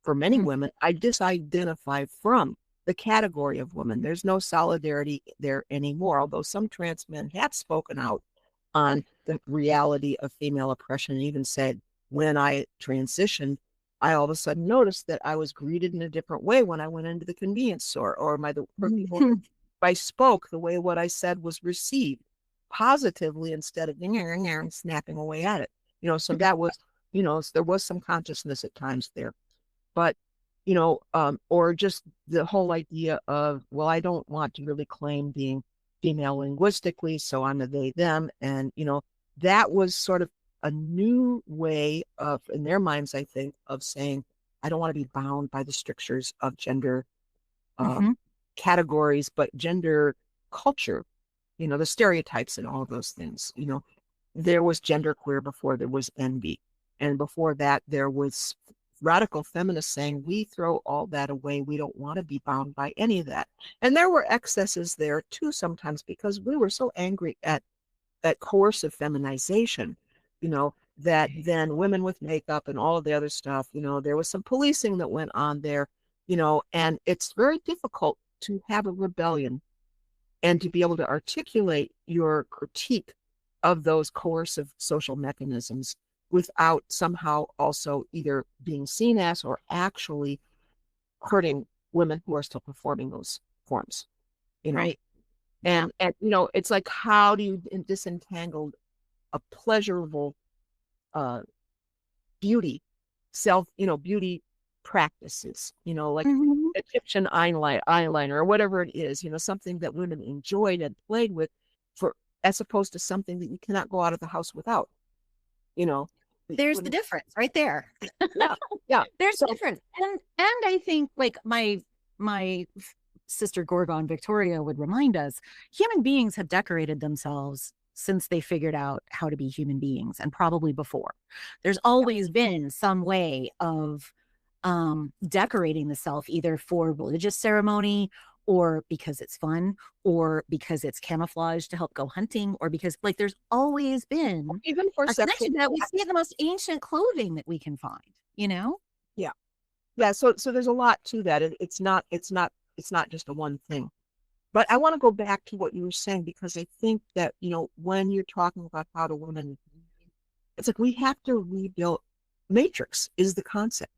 for many women, I disidentify from the category of woman. There's no solidarity there anymore, although some trans men have spoken out on the reality of female oppression and even said, when I transitioned, I all of a sudden noticed that I was greeted in a different way when I went into the convenience store, or for people, Mm-hmm. if I spoke, the way what I said was received positively instead of snapping away at it. So that was, there was some consciousness at times there. But or just the whole idea of, well, I don't want to really claim being female linguistically, so I'm a they them. And that was sort of a new way of, in their minds, I think, of saying I don't want to be bound by the strictures of gender uh, Mm-hmm. categories, but gender culture, the stereotypes and all of those things. There was genderqueer before there was envy. And before that, there was radical feminists saying, we throw all that away. We don't want to be bound by any of that. And there were excesses there too sometimes, because we were so angry at that coercive feminization, that then women with makeup and all of the other stuff, there was some policing that went on there, and it's very difficult to have a rebellion and to be able to articulate your critique of those coercive social mechanisms without somehow also either being seen as or actually hurting women who are still performing those forms, you know. Right. Yeah. And it's like, how do you disentangle a pleasurable uh beauty, beauty practices, like Mm-hmm. Egyptian eyeliner or whatever it is, something that women enjoyed and played with, for as opposed to something that you cannot go out of the house without, you know. There's the difference right there. Yeah, yeah. There's a So difference. And I think like my sister Gorgon Victoria would remind us, human beings have decorated themselves since they figured out how to be human beings, and probably before. There's yeah, always been some way of decorating the self, either for religious ceremony, or because it's fun, or because it's camouflage to help go hunting, or because like there's always been even for a sexual connection that we see in the practice. most ancient clothing that we can find, you know? Yeah, yeah. So there's a lot to that. It's not just a one thing. But I want to go back to what you were saying, because I think that, when you're talking about how to women, it's like we have to rebuild. Matrix is the concept.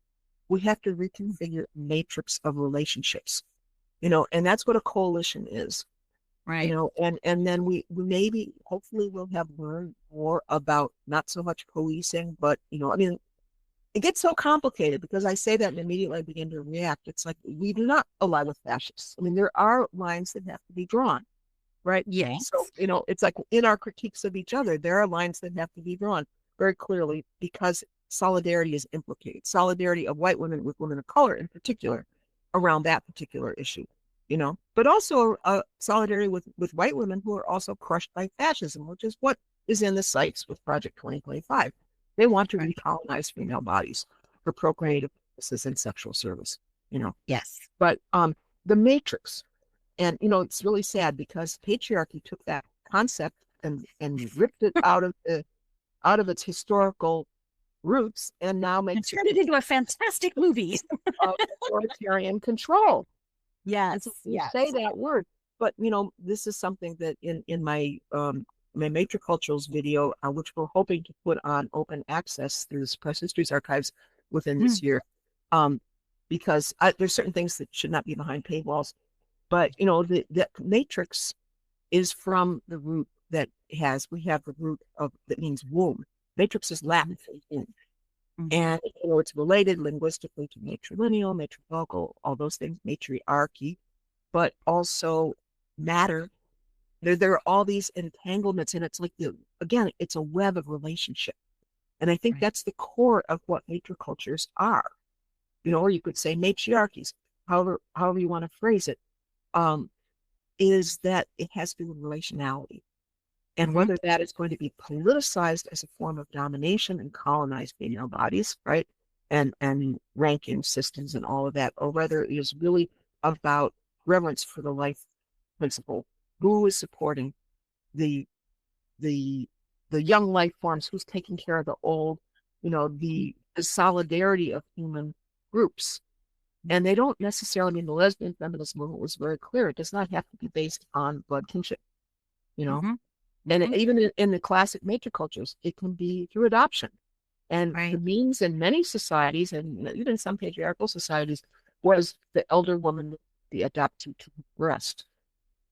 We have to reconfigure matrix of relationships, and that's what a coalition is, Right. and then we maybe, hopefully we'll have learned more about not so much policing, but, I mean, it gets so complicated because I say that and immediately I begin to react. It's like, we do not ally with fascists. I mean, there are lines that have to be drawn, right? So, Yes. it's like in our critiques of each other, there are lines that have to be drawn very clearly, because solidarity is implicated. Solidarity of white women with women of color in particular around that particular issue. but also solidarity with white women who are also crushed by fascism, which is what is in the sights with Project 2025. They want to Right. recolonize female bodies for procreative purposes and sexual service. Yes. But the matrix, and it's really sad because patriarchy took that concept and ripped it out of its historical roots and now And makes turn it into a fantastic movie. of authoritarian control. Yes. You Yes. say that word, but this is something that in my matricultures video, which we're hoping to put on open access through the Suppressed Histories Archives within this year, because there's certain things that should not be behind paywalls. But the matrix is from the root we have the root of that means womb. Matrix is Latin for womb. And it's related linguistically to matrilineal, matrivocal, all those things, matriarchy, but also matter. There are all these entanglements, and it's like again, it's a web of relationship. And I think that's the core of what matricultures are. Or you could say matriarchies, however you want to phrase it, is that it has to do with relationality. And whether that is going to be politicized as a form of domination and colonize female bodies, right? And ranking systems and all of that, or whether it is really about reverence for the life principle. Who is supporting the young life forms? Who's taking care of the old? The solidarity of human groups. And they don't necessarily mean the lesbian feminist movement was very clear. It does not have to be based on blood kinship. And even in the classic matricultures, it can be through adoption. And the means in many societies, and even some patriarchal societies, was the elder woman, the adoptee to breast.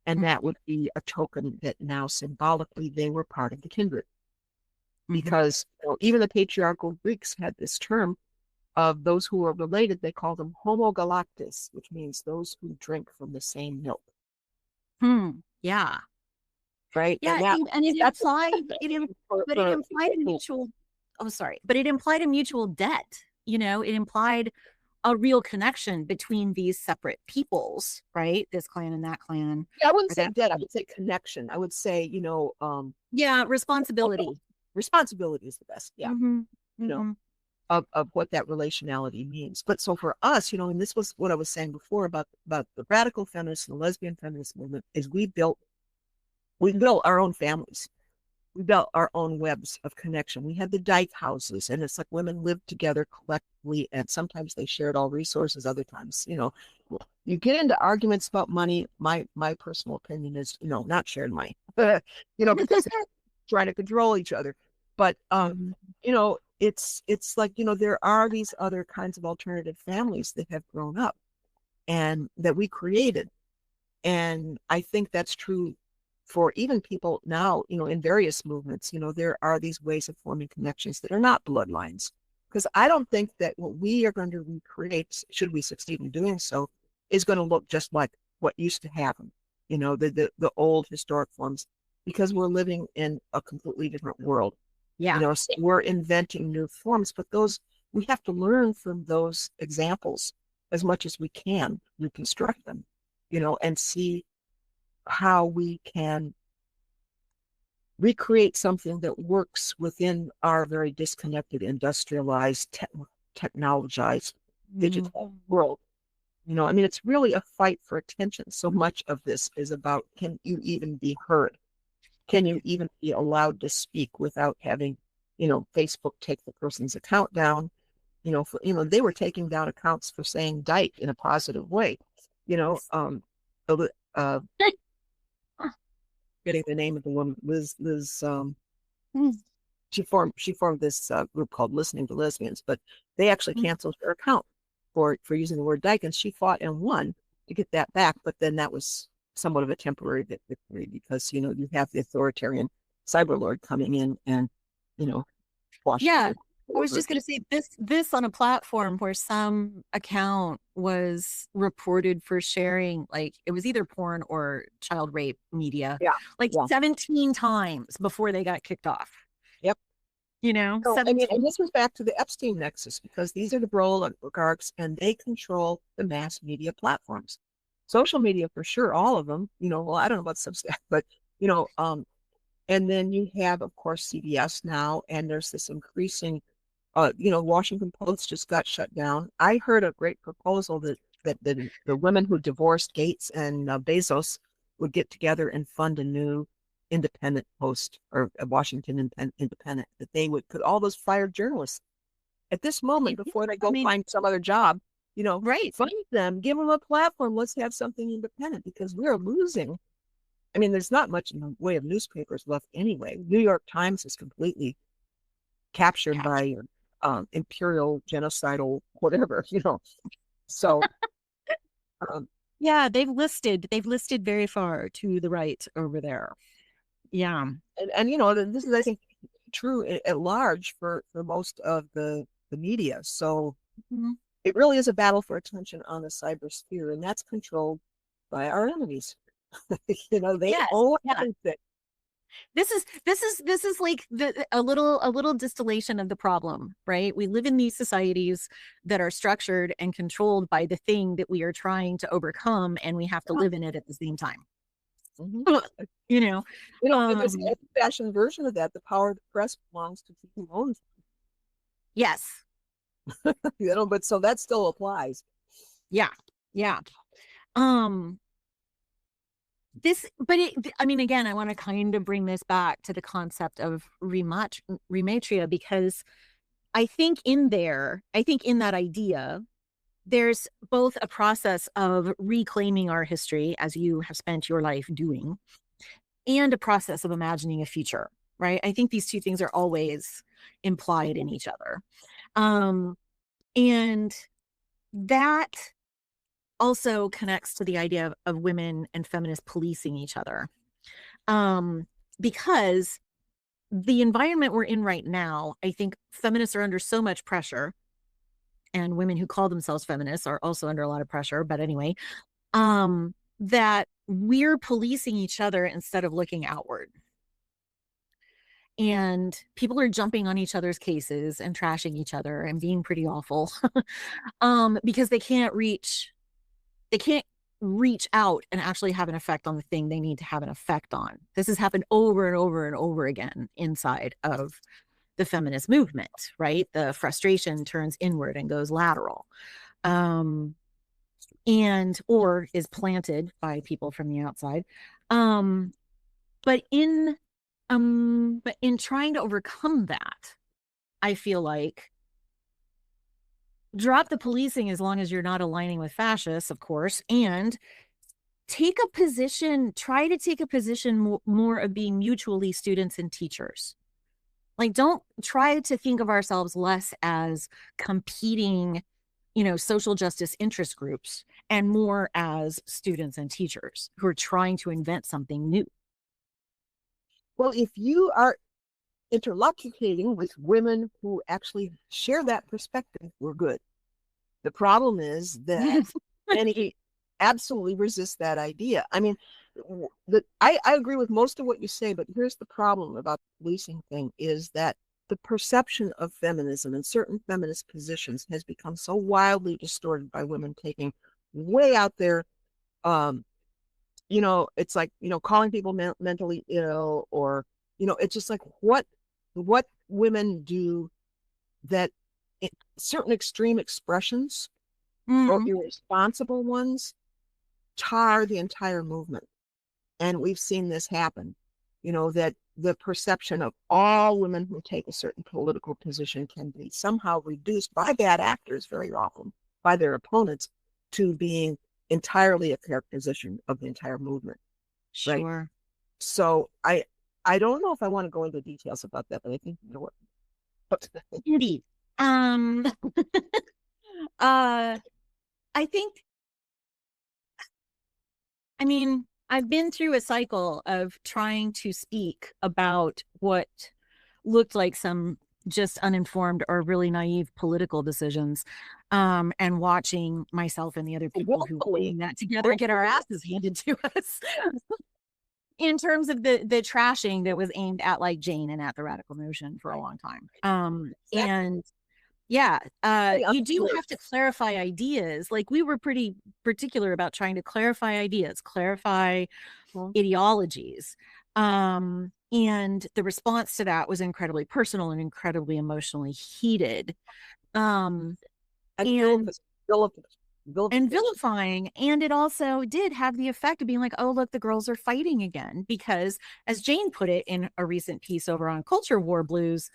And that would be a token that now symbolically they were part of the kindred. Because even the patriarchal Greeks had this term of those who are related, they call them homogalactus, which means those who drink from the same milk. Yeah. Right. Yeah, and it implied a mutual. Oh, sorry, but it implied a mutual debt. It implied a real connection between these separate peoples, right? This clan and that clan. Yeah, I wouldn't say debt. I would say connection. I would say, responsibility. Responsibility is the best. Yeah. Of what that relationality means. But so for us, and this was what I was saying before about the radical feminist and the lesbian feminist movement, is we built our own families. We built our own webs of connection. We had the dyke houses, and it's like women lived together collectively, and sometimes they shared all resources, other times, you get into arguments about money. My personal opinion is, not sharing money, because they're trying to control each other. But, it's like, there are these other kinds of alternative families that have grown up and that we created. And I think that's true for even people now, in various movements. There are these ways of forming connections that are not bloodlines. Because I don't think that what we are going to recreate, should we succeed in doing so, is going to look just like what used to happen, the old historic forms, because we're living in a completely different world. Yeah. So we're inventing new forms, but we have to learn from those examples as much as we can, reconstruct them, and see how we can recreate something that works within our very disconnected, industrialized, technologized, digital world. It's really a fight for attention. So much of this is about, can you even be heard? Can you even be allowed to speak without having, Facebook take the person's account down? They were taking down accounts for saying dyke in a positive way. Getting the name of the woman, Liz. She formed this group called Listening to Lesbians, but they actually canceled her account for using the word dyke, and she fought and won to get that back. But then that was somewhat of a temporary victory because you have the authoritarian cyberlord coming in and Yeah, I was just going to say this on a platform where some account was reported for sharing, like it was either porn or child rape media, 17 times before they got kicked off. Yep. So, and this was back to the Epstein nexus, because these are the Broll oligarchs and they control the mass media platforms. social media for sure, all of them. Well, I don't know about Substack, but you know, and then you have, of course, CBS now, and there's this increasing. Washington Post just got shut down. I heard a great proposal that the women who divorced Gates and Bezos would get together and fund a new independent post, or a Washington Independent, that they would put all those fired journalists at this moment before they I go mean, find some other job, right. fund them, give them a platform. Let's have something independent, because we're losing. I mean, there's not much in the way of newspapers left anyway. New York Times is completely captured by imperial, genocidal, whatever, So, um, Yeah, they've listed very far to the right over there. Yeah. and this is, I think, true at large for most of the media. So Mhm. it really is a battle for attention on the cyber sphere, and that's controlled by our enemies. They Yes. own Yeah. everything. This is like a little distillation of the problem, right? We live in these societies that are structured and controlled by the thing that we are trying to overcome, and we have to Yeah. live in it at the same time. Mhm. You know, There's an um, old-fashioned version of that. The power of the press belongs to who owns yes, it. But so that still applies. yeah, yeah. Um, but I mean, again, I want to kind of bring this back to the concept of rematria, because I think in that idea, there's both a process of reclaiming our history, as you have spent your life doing, and a process of imagining a future, right? I think these two things are always implied in each other. Um, and that also connects to the idea of women and feminists policing each other. Um, because the environment we're in right now, I think feminists are under so much pressure, and women who call themselves feminists are also under a lot of pressure. But anyway, that we're policing each other instead of looking outward. And people are jumping on each other's cases and trashing each other and being pretty awful because they can't reach out and actually have an effect on the thing they need to have an effect on. This has happened over and over and over again inside of the feminist movement, right? The frustration turns inward and goes lateral. Um, and or is planted by people from the outside. Um, but in trying to overcome that, I feel like drop the policing as long as you're not aligning with fascists, of course, and try to take a position more of being mutually students and teachers. Like, don't try to think of ourselves less as competing, social justice interest groups, and more as students and teachers who are trying to invent something new. Well, if you are interlocuting with women who actually share that perspective, we're good. The problem is that many absolutely resist that idea. I mean, I agree with most of what you say, but here's the problem about the policing thing, is that the perception of feminism and certain feminist positions has become so wildly distorted by women taking way out there. um, it's like, calling people mentally ill, or, it's just like what women do, that certain extreme expressions or Mm-hmm. irresponsible ones tar the entire movement. And we've seen this happen, that the perception of all women who take a certain political position can be somehow reduced by bad actors, very often by their opponents, to being entirely a characterization of the entire movement. Right. Sure. So I don't know if I want to go into details about that, but I think you know what. Indeed. Um, uh, I think, I mean, I've been through a cycle of trying to speak about what looked like some just uninformed or really naive political decisions, and watching myself and the other people who were Woefully. putting that together get our asses handed to us in terms of the trashing that was aimed at like Jane and at the radical notion for a long time. Exactly. And Yeah, you do Unclear. have to clarify ideas. Like we were pretty particular about trying to clarify ideas, clarify Well, ideologies. And the response to that was incredibly personal and incredibly emotionally heated. Um, and and and vilification. vilifying. And it also did have the effect of being like, oh, look, the girls are fighting again. Because as Jane put it in a recent piece over on Culture War Blues,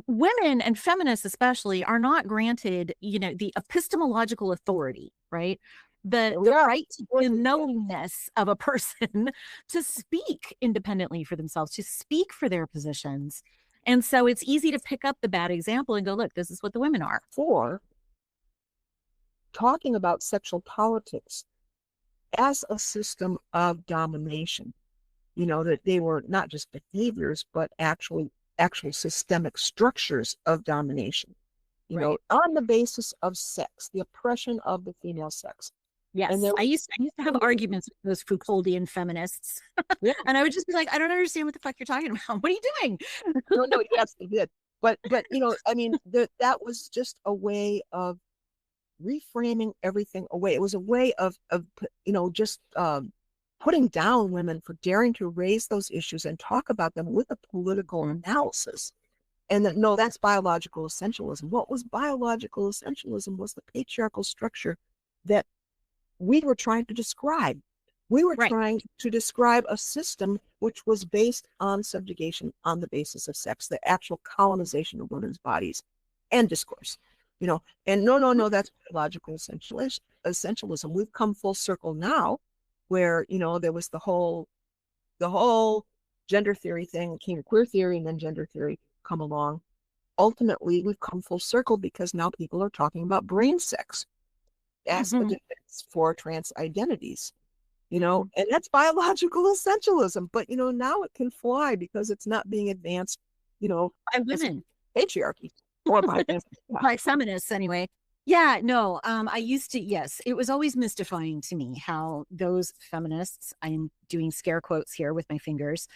women and feminists especially are not granted, the epistemological authority, right? The Yeah, right to the knowingness of a person to speak independently for themselves, to speak for their positions. And so it's easy to pick up the bad example and go, look, this is what the women are. for talking about sexual politics as a system of domination. That they were not just behaviors, but actual systemic structures of domination, Right. on the basis of sex, the oppression of the female sex. And Yes. there, I used to have arguments with those Foucauldian feminists. yeah, And I would just be like, I don't understand what the fuck you're talking about. What are you doing? no, yes, they did. But I mean, that was just a way of reframing everything away. It was a way of just putting down women for daring to raise those issues and talk about them with a political analysis. And that, no, that's biological essentialism. What was biological essentialism was the patriarchal structure that we were trying to describe. We were Right. trying to describe a system which was based on subjugation on the basis of sex, the actual colonization of women's bodies and discourse. And no, that's biological essentialism. We've come full circle now, where there was the whole gender theory thing, came queer theory, and then gender theory come along. Ultimately, we've come full circle because now people are talking about brain sex as a defense for trans identities, and that's biological essentialism. But, now it can fly because it's not being advanced, By as women. patriarchy or by By feminists anyway. Yeah, no, I used to, yes, it was always mystifying to me how those feminists, I'm doing scare quotes here with my fingers,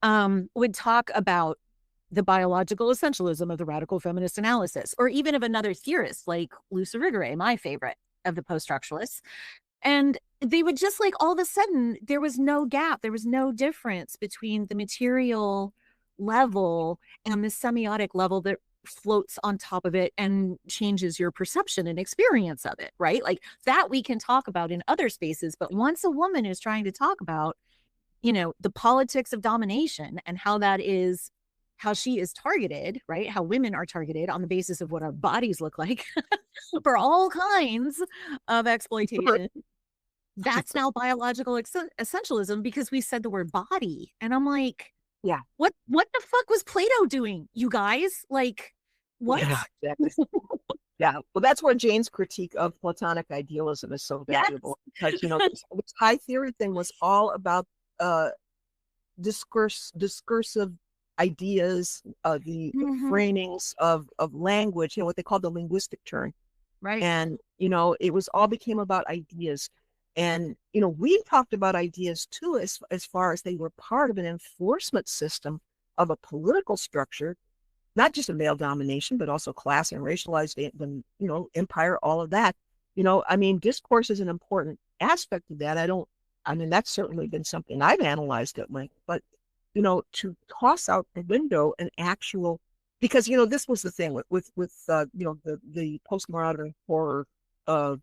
would talk about the biological essentialism of the radical feminist analysis, or even of another theorist like Luce Irigaray, my favorite of the post-structuralists. And they would just like all of a sudden, there was no gap, there was no difference between the material level and the semiotic level that floats on top of it and changes your perception and experience of it, right? Like that we can talk about in other spaces. But once a woman is trying to talk about, the politics of domination and how she is targeted, right? How women are targeted on the basis of what our bodies look like for all kinds of exploitation. That's now biological essentialism because we said the word body. And I'm like, yeah, what the fuck was Plato doing, you guys? Like, what? yeah, exactly. Yeah, well, that's where Jane's critique of Platonic idealism is so valuable, because this high theory thing was all about discursive ideas, the framings of language, what they call the linguistic turn. Right. And it was all became about ideas. And we talked about ideas too, as far as they were part of an enforcement system of a political structure, not just a male domination, but also class and racialized, empire, all of that. I mean, discourse is an important aspect of that. That's certainly been something I've analyzed at length, but, to toss out the window an actual, because, this was the thing with the postmodern horror of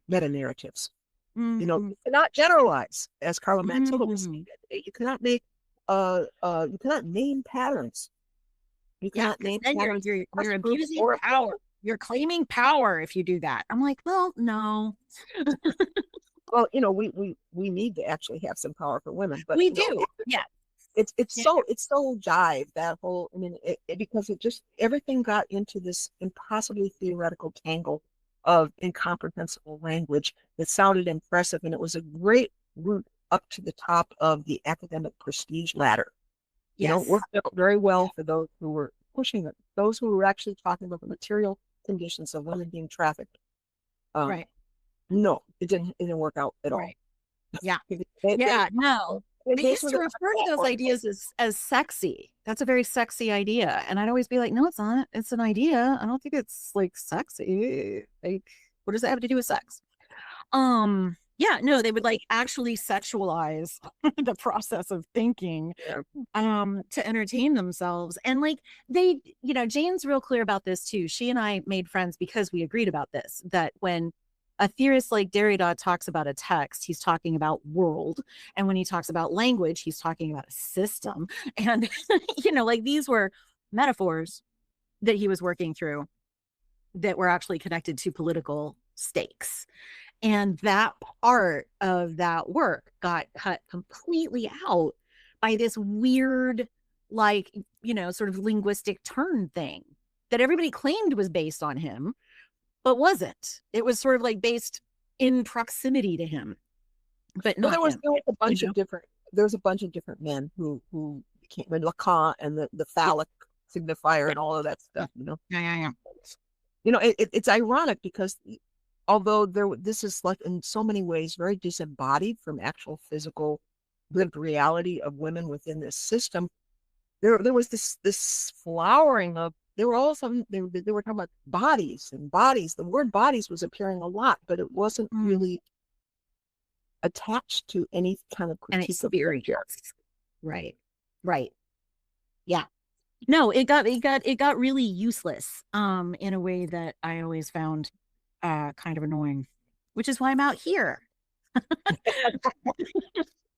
meta narratives. You cannot generalize, as Carla Mantillo was saying. You cannot make, you cannot name patterns. You Yeah, cannot name then patterns. you're abusing power. You're claiming power if you do that. I'm like, well, no. Well, we need to actually have some power for women, but We do. Yeah. it's Yeah. so jive, that whole. I mean, because it just, everything got into this impossibly theoretical tangle of incomprehensible language that sounded impressive, and it was a great route up to the top of the academic prestige ladder. Yes. Worked out very well for those who were pushing it, those who were actually talking about the material conditions of women being trafficked. Right. No, it didn't work out at all. Right. Yeah. They Yeah. No. They used to refer to those ideas as sexy. That's a very sexy idea. And I'd always be like, no, it's not. It's an idea. I don't think it's like sexy. Like, what does that have to do with sex? Yeah, no, they would like actually sexualize the process of thinking to entertain themselves. And like they, Jane's real clear about this too. She and I made friends because we agreed about this, that when a theorist like Derrida talks about a text, he's talking about world. And when he talks about language, he's talking about a system. And, like these were metaphors that he was working through that were actually connected to political stakes. And that part of that work got cut completely out by this weird, like, sort of linguistic turn thing that everybody claimed was based on him, but wasn't. It was sort of like based in proximity to him, but not there was him. a bunch of different. There's a bunch of different men who became Lacan and the phallic signifier and all of that stuff. Yeah. It's ironic because although this is like in so many ways very disembodied from actual physical lived reality of women within this system, there was this flowering of they were talking about bodies and bodies. The word bodies was appearing a lot, but it wasn't really attached to any kind of critique of experience. Right. Yeah. No, it got really useless in a way that I always found kind of annoying, which is why I'm out here.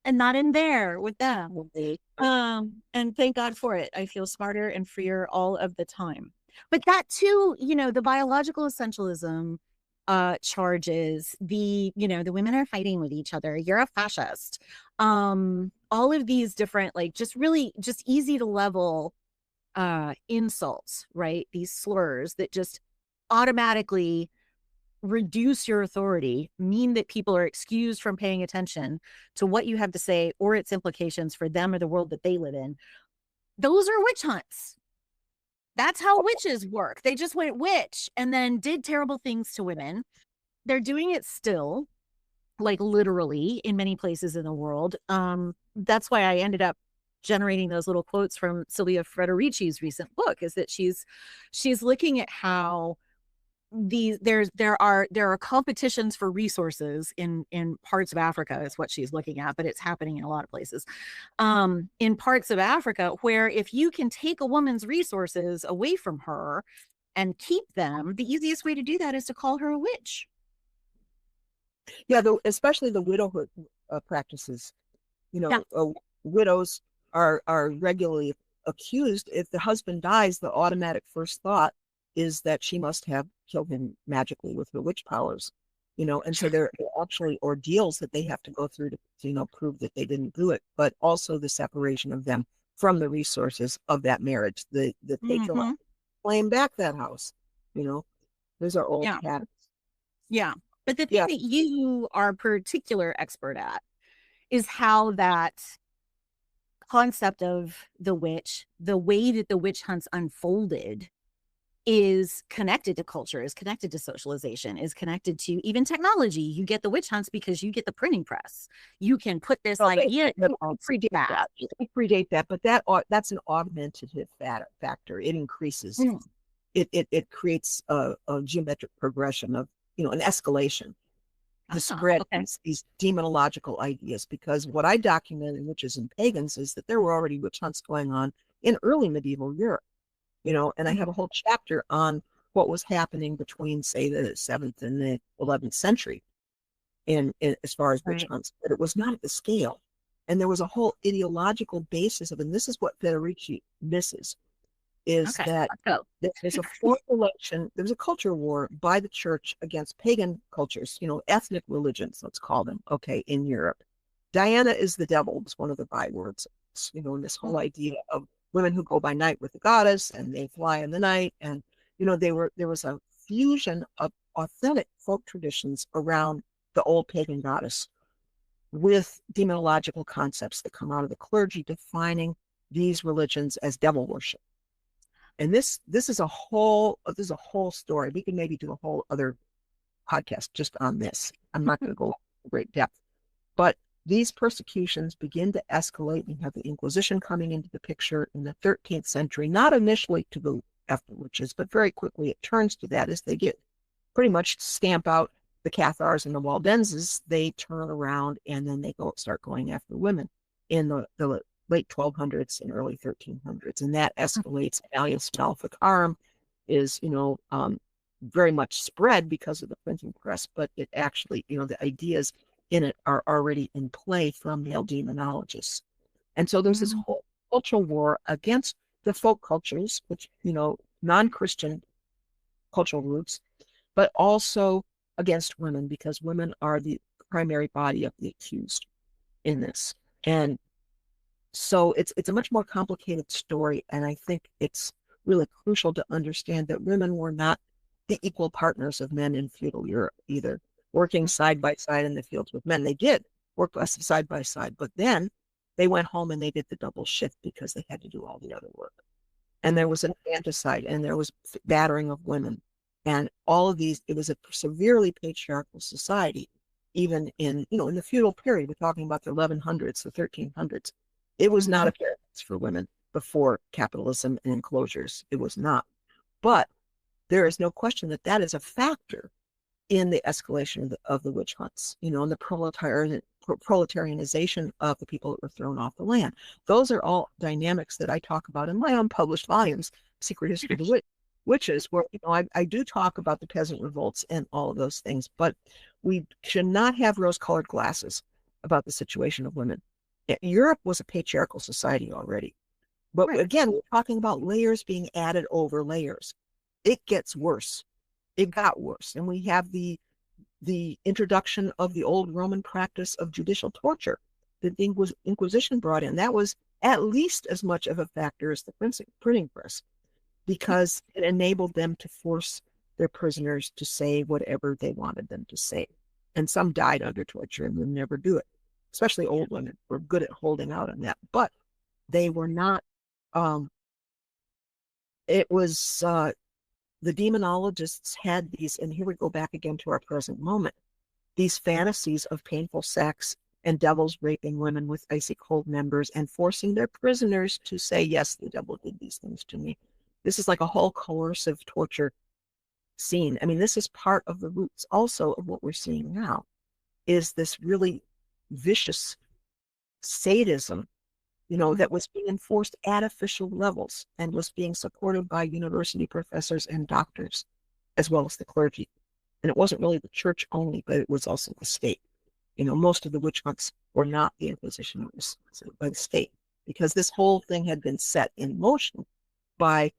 And not in there with them. And thank God for it. I feel smarter and freer all of the time. But that too, the biological essentialism charges, the women are fighting with each other, you're a fascist. All of these different, like just easy to level insults, right? These slurs that just automatically reduce your authority, mean that people are excused from paying attention to what you have to say or its implications for them or the world that they live in. Those are witch hunts. That's how witches work. They just went witch and then did terrible things to women. They're doing it still, like literally in many places in the world. That's why I ended up generating those little quotes from Silvia Federici's recent book, is that she's looking at how there are competitions for resources in parts of Africa is what she's looking at, but it's happening in a lot of places in parts of Africa where if you can take a woman's resources away from her and keep them, the easiest way to do that is to call her a witch. Yeah, especially the widowhood practices. Widows are regularly accused. If the husband dies, the automatic first thought is that she must have killed him magically with her witch powers, and so there are actually ordeals that they have to go through to prove that they didn't do it, but also the separation of them from the resources of that marriage. The patriarch claim back that house, those are old patterns. Yeah. But the thing that you are a particular expert at is how that concept of the witch, the way that the witch hunts unfolded, is connected to culture, is connected to socialization, is connected to even technology. You get the witch hunts because you get the printing press. You can put this idea predate that. Predate that, but that's an augmentative factor. It increases. It creates a geometric progression of an escalation. The spread these demonological ideas, because what I document in Witches and Pagans is that there were already witch hunts going on in early medieval Europe. And I have a whole chapter on what was happening between, say, the 7th and the 11th century in as far as witch hunts, but it was not at the scale. And there was a whole ideological basis of it, and this is what Federici misses, is that there's a formulation, there's a culture war by the church against pagan cultures, ethnic religions, let's call them, in Europe. Diana is the devil, is one of the bywords, and this whole idea of women who go by night with the goddess and they fly in the night. And, there was a fusion of authentic folk traditions around the old pagan goddess with demonological concepts that come out of the clergy defining these religions as devil worship. And this is a whole story. We can maybe do a whole other podcast just on this. I'm not going to go into great depth, but these persecutions begin to escalate. You have the Inquisition coming into the picture in the 13th century, not initially to go after witches, but very quickly it turns to that as they get pretty much stamp out the Cathars and the Waldenses. They turn around and then they start going after women in the late 1200s and early 1300s, and that escalates. Alias Maleficarum is, very much spread because of the printing press, but it actually, the ideas in it are already in play from male demonologists. And so there's this whole cultural war against the folk cultures, which, non-Christian cultural roots, but also against women, because women are the primary body of the accused in this. And so it's a much more complicated story. And I think it's really crucial to understand that women were not the equal partners of men in feudal Europe either, working side by side in the fields with men. They did work side by side, but then they went home and they did the double shift because they had to do all the other work. And there was an infanticide, and there was battering of women, and all of these. It was a severely patriarchal society, even in the feudal period. We're talking about the 1100s, the 1300s. It was not a paradise for women before capitalism and enclosures. It was not. But there is no question that that is a factor in the escalation of the witch hunts, and the proletarianization of the people that were thrown off the land. Those are all dynamics that I talk about in my unpublished volumes, Secret History of the Witches, where I do talk about the peasant revolts and all of those things, but we should not have rose-colored glasses about the situation of women. Europe was a patriarchal society already, but again, we're talking about layers being added over layers. It gets worse. It got worse, and we have the introduction of the old Roman practice of judicial torture that the Inquisition brought in. That was at least as much of a factor as the printing press, because it enabled them to force their prisoners to say whatever they wanted them to say. And some died under torture and would never do it. Especially old women were good at holding out on that, but they were not. It was the demonologists had these, and here we go back again to our present moment, these fantasies of painful sex and devils raping women with icy cold members and forcing their prisoners to say, yes, the devil did these things to me. This is like a whole coercive torture scene. I mean, this is part of the roots also of what we're seeing now, is this really vicious sadism, that was being enforced at official levels and was being supported by university professors and doctors, as well as the clergy. And it wasn't really the church only, but it was also the state. Most of the witch hunts were not the Inquisition, it was by the state, because this whole thing had been set in motion by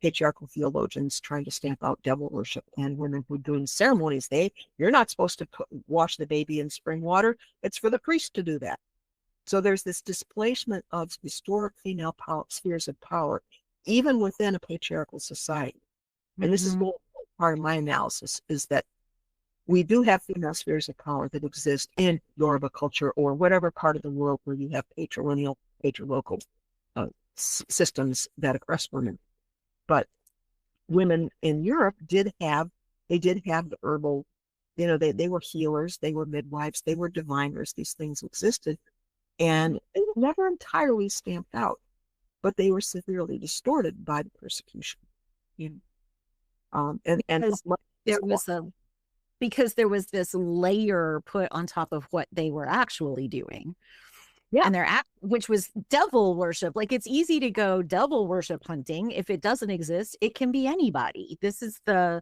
patriarchal theologians trying to stamp out devil worship, and women who were doing ceremonies. You're not supposed to wash the baby in spring water. It's for the priest to do that. So there's this displacement of historic female spheres of power, even within a patriarchal society. And this is part of my analysis, is that we do have female spheres of power that exist in Yoruba culture or whatever part of the world where you have patrilineal, patrilocal systems that oppress women. But women in Europe did have the herbal, they were healers, they were midwives, they were diviners. These things existed. And they were never entirely stamped out, but they were severely distorted by the persecution. Because there was this layer put on top of what they were actually doing. Yeah. And which was devil worship. Like, it's easy to go devil worship hunting. If it doesn't exist, it can be anybody. This is this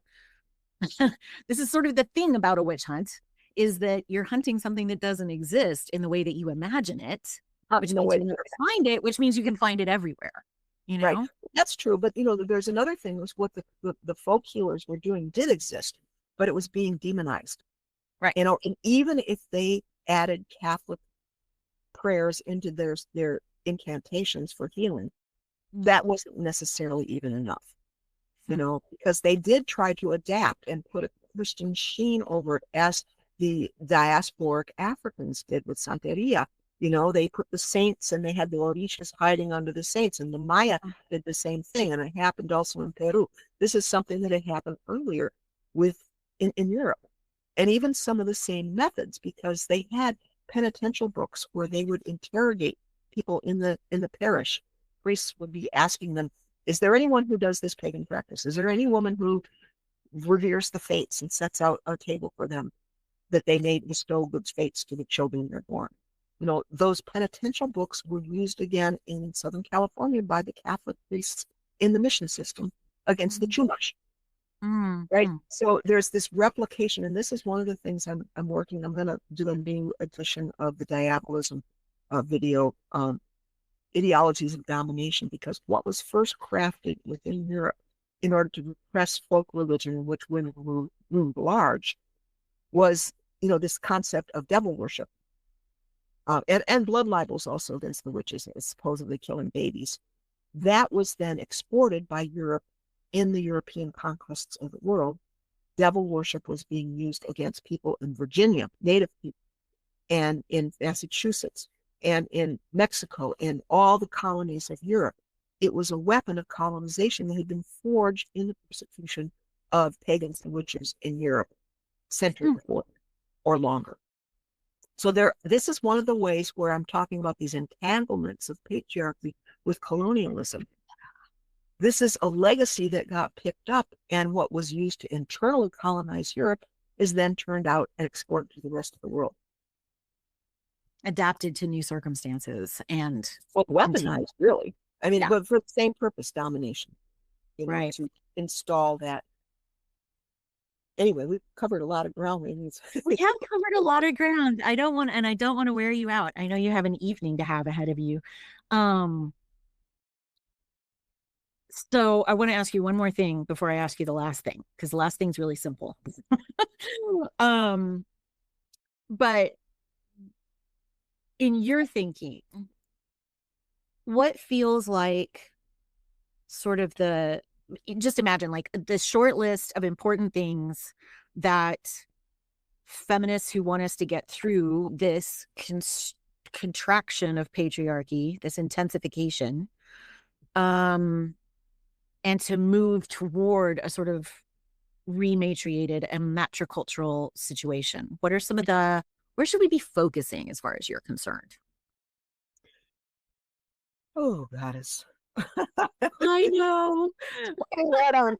is sort of the thing about a witch hunt, is that you're hunting something that doesn't exist in the way that you imagine it, which means you can find it, which means you can find it everywhere. Right. That's true. But there's another thing, was what the folk healers were doing did exist, but it was being demonized. Right. And even if they added Catholic prayers into their incantations for healing, that wasn't necessarily even enough. Because they did try to adapt and put a Christian sheen over it, as the diasporic Africans did with Santeria. They put the saints, and they had the orishas hiding under the saints, and the Maya did the same thing, and it happened also in Peru. This is something that had happened earlier in Europe, and even some of the same methods, because they had penitential books where they would interrogate people in the parish. Priests would be asking them, is there anyone who does this pagan practice? Is there any woman who reveres the fates and sets out a table for them that they may bestow good fates to the children they're born? Those penitential books were used again in Southern California by the Catholic priests in the mission system against the Chumash. Right. So there's this replication, and this is one of the things I'm working. I'm going to do a new edition of the Diabolism video, Ideologies of Domination, because what was first crafted within Europe in order to repress folk religion in which women ruled large was, this concept of devil worship, and blood libels also against the witches, supposedly killing babies. That was then exported by Europe in the European conquests of the world. Devil worship was being used against people in Virginia, native people, and in Massachusetts, and in Mexico, and all the colonies of Europe. It was a weapon of colonization that had been forged in the persecution of pagans and witches in Europe, centuries before or longer. So this is one of the ways where I'm talking about these entanglements of patriarchy with colonialism. This is a legacy that got picked up, and what was used to internally colonize Europe is then turned out and exported to the rest of the world. Adapted to new circumstances and weaponized, really. I mean, but for the same purpose, domination. Right. To install that. Anyway, we've covered a lot of ground. We have covered a lot of ground. I don't want to wear you out. I know you have an evening to have ahead of you. So I want to ask you one more thing before I ask you the last thing, because the last thing's really simple. But in your thinking, what feels like sort of just imagine like the short list of important things that feminists who want us to get through this contraction of patriarchy, this intensification, and to move toward a sort of rematriated and matricultural situation. What are some of where should we be focusing as far as you're concerned? Oh, goddess. I know. You don't have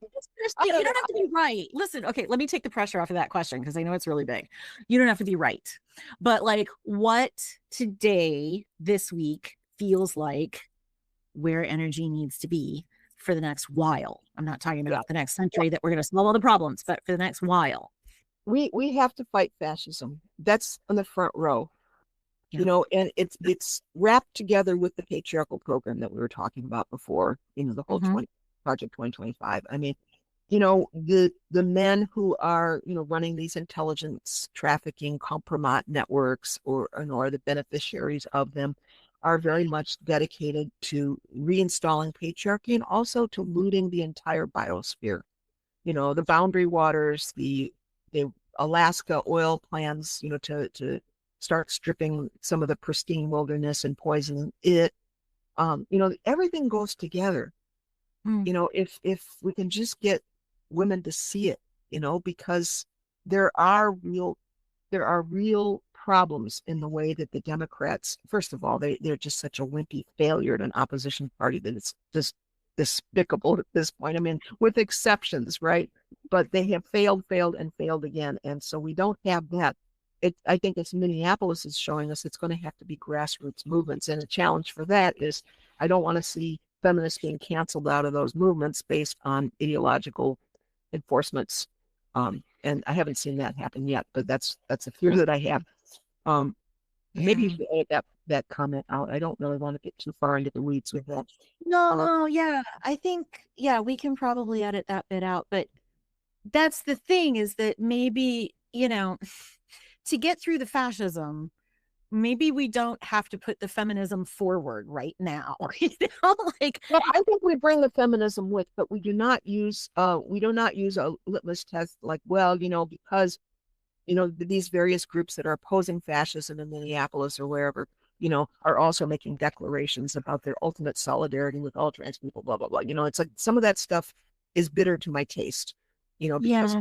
to be right. Listen, okay, let me take the pressure off of that question because I know it's really big. You don't have to be right. But like what today, this week, feels like where energy needs to be for the next while. I'm not talking about the next century that we're going to solve all the problems, but for the next while. We have to fight fascism. That's on the front row. And it's wrapped together with the patriarchal program that we were talking about before, the whole Project 2025. I mean, the men who are, running these intelligence trafficking compromat networks or are the beneficiaries of them are very much dedicated to reinstalling patriarchy and also to looting the entire biosphere. The boundary waters, the Alaska oil plans, to start stripping some of the pristine wilderness and poisoning it. Everything goes together. If we can just get women to see it, because there are real problems in the way that the Democrats, first of all, they're just such a wimpy failure at an opposition party that it's just despicable at this point. I mean, with exceptions, right? But they have failed again. And so we don't have that. I think as Minneapolis is showing us, it's going to have to be grassroots movements. And a challenge for that is I don't want to see feminists being canceled out of those movements based on ideological enforcements. And I haven't seen that happen yet, but that's a fear that I have. Maybe you should edit that comment out. I don't really want to get too far into the weeds with that. No, yeah. I think, we can probably edit that bit out. But that's the thing is that maybe, to get through the fascism, maybe we don't have to put the feminism forward right now. Well, I think we bring the feminism with, but we do not use a litmus test like, because these various groups that are opposing fascism in Minneapolis or wherever, are also making declarations about their ultimate solidarity with all trans people, blah blah blah. It's like some of that stuff is bitter to my taste, because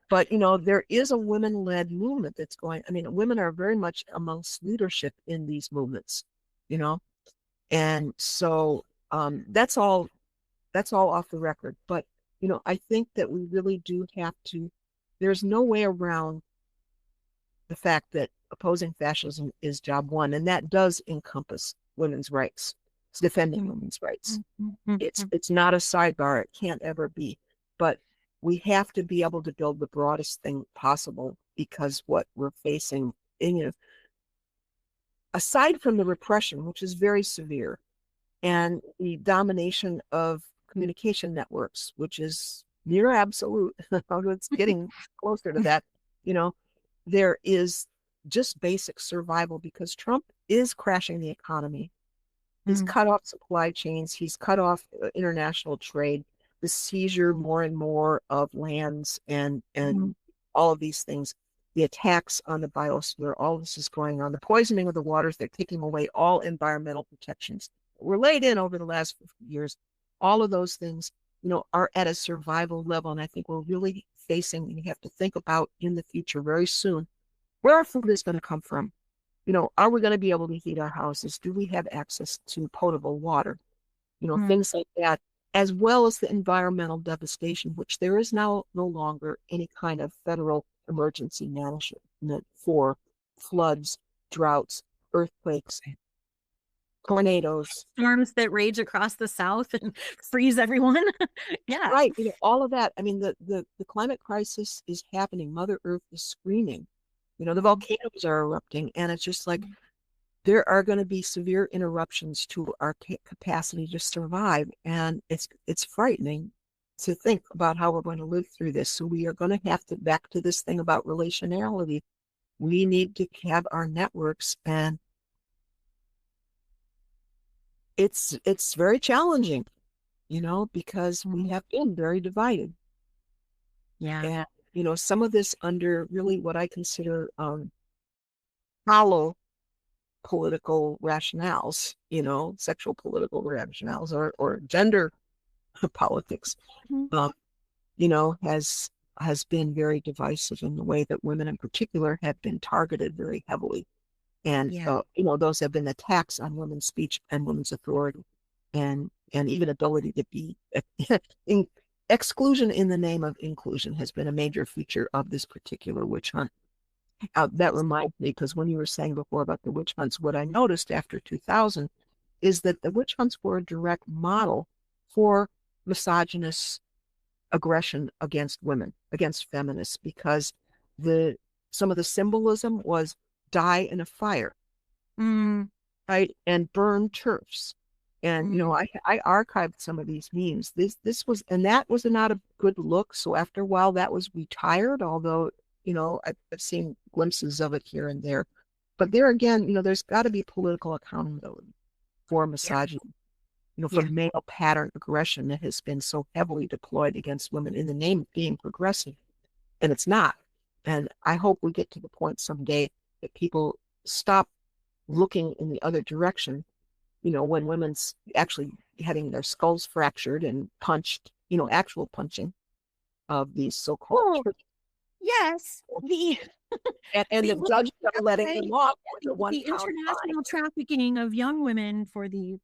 But there is a women-led movement that's going. I mean, women are very much amongst leadership in these movements, you know, and so that's all off the record. But I think that we really do have to. There's no way around the fact that opposing fascism is job one, and that does encompass women's rights. It's defending women's rights. It's not a sidebar. It can't ever be. But we have to be able to build the broadest thing possible, because what we're facing, aside from the repression, which is very severe, and the domination of communication networks, which is near absolute, it's getting closer to that, there is just basic survival, because Trump is crashing the economy. He's cut off supply chains. He's cut off international trade, the seizure more and more of lands and all of these things, the attacks on the biosphere, all this is going on, the poisoning of the waters. They're taking away all environmental protections that were laid in over the last 50 years. All of those things, are at a survival level. And I think we're really facing, we have to think about in the future very soon, where our food is going to come from. Are we going to be able to heat our houses? Do we have access to potable water? Things like that, as well as the environmental devastation, which there is now no longer any kind of federal emergency management for floods, droughts, earthquakes, tornadoes. Storms that rage across the South and freeze everyone. Yeah. Right. All of that. I mean, the climate crisis is happening. Mother Earth is screaming. The volcanoes are erupting, and it's just like there are going to be severe interruptions to our capacity to survive. And it's frightening to think about how we're going to live through this. So we are going to have to back to this thing about relationality. We need to have our networks, and it's very challenging, because we have been very divided. Yeah. And some of this under really what I consider hollow political rationales, sexual political rationales, or gender politics, has been very divisive in the way that women in particular have been targeted very heavily. And those have been attacks on women's speech and women's authority, and even ability to be exclusion in the name of inclusion has been a major feature of this particular witch hunt. That reminds me, because when you were saying before about the witch hunts, what I noticed after 2000 is that the witch hunts were a direct model for misogynist aggression against women, against feminists, because some of the symbolism was die in a fire, right, and burn turfs. And I archived some of these memes. This was, and that was not a good look. So after a while, that was retired. Although I've seen glimpses of it here and there. But there again, there's got to be political accountability for misogyny, for male pattern aggression that has been so heavily deployed against women in the name of being progressive, and it's not. And I hope we get to the point someday that people stop looking in the other direction. When women's actually having their skulls fractured and punched, actual punching of these so-called. Yes, and the judges are letting them off with the international trafficking of young women for the,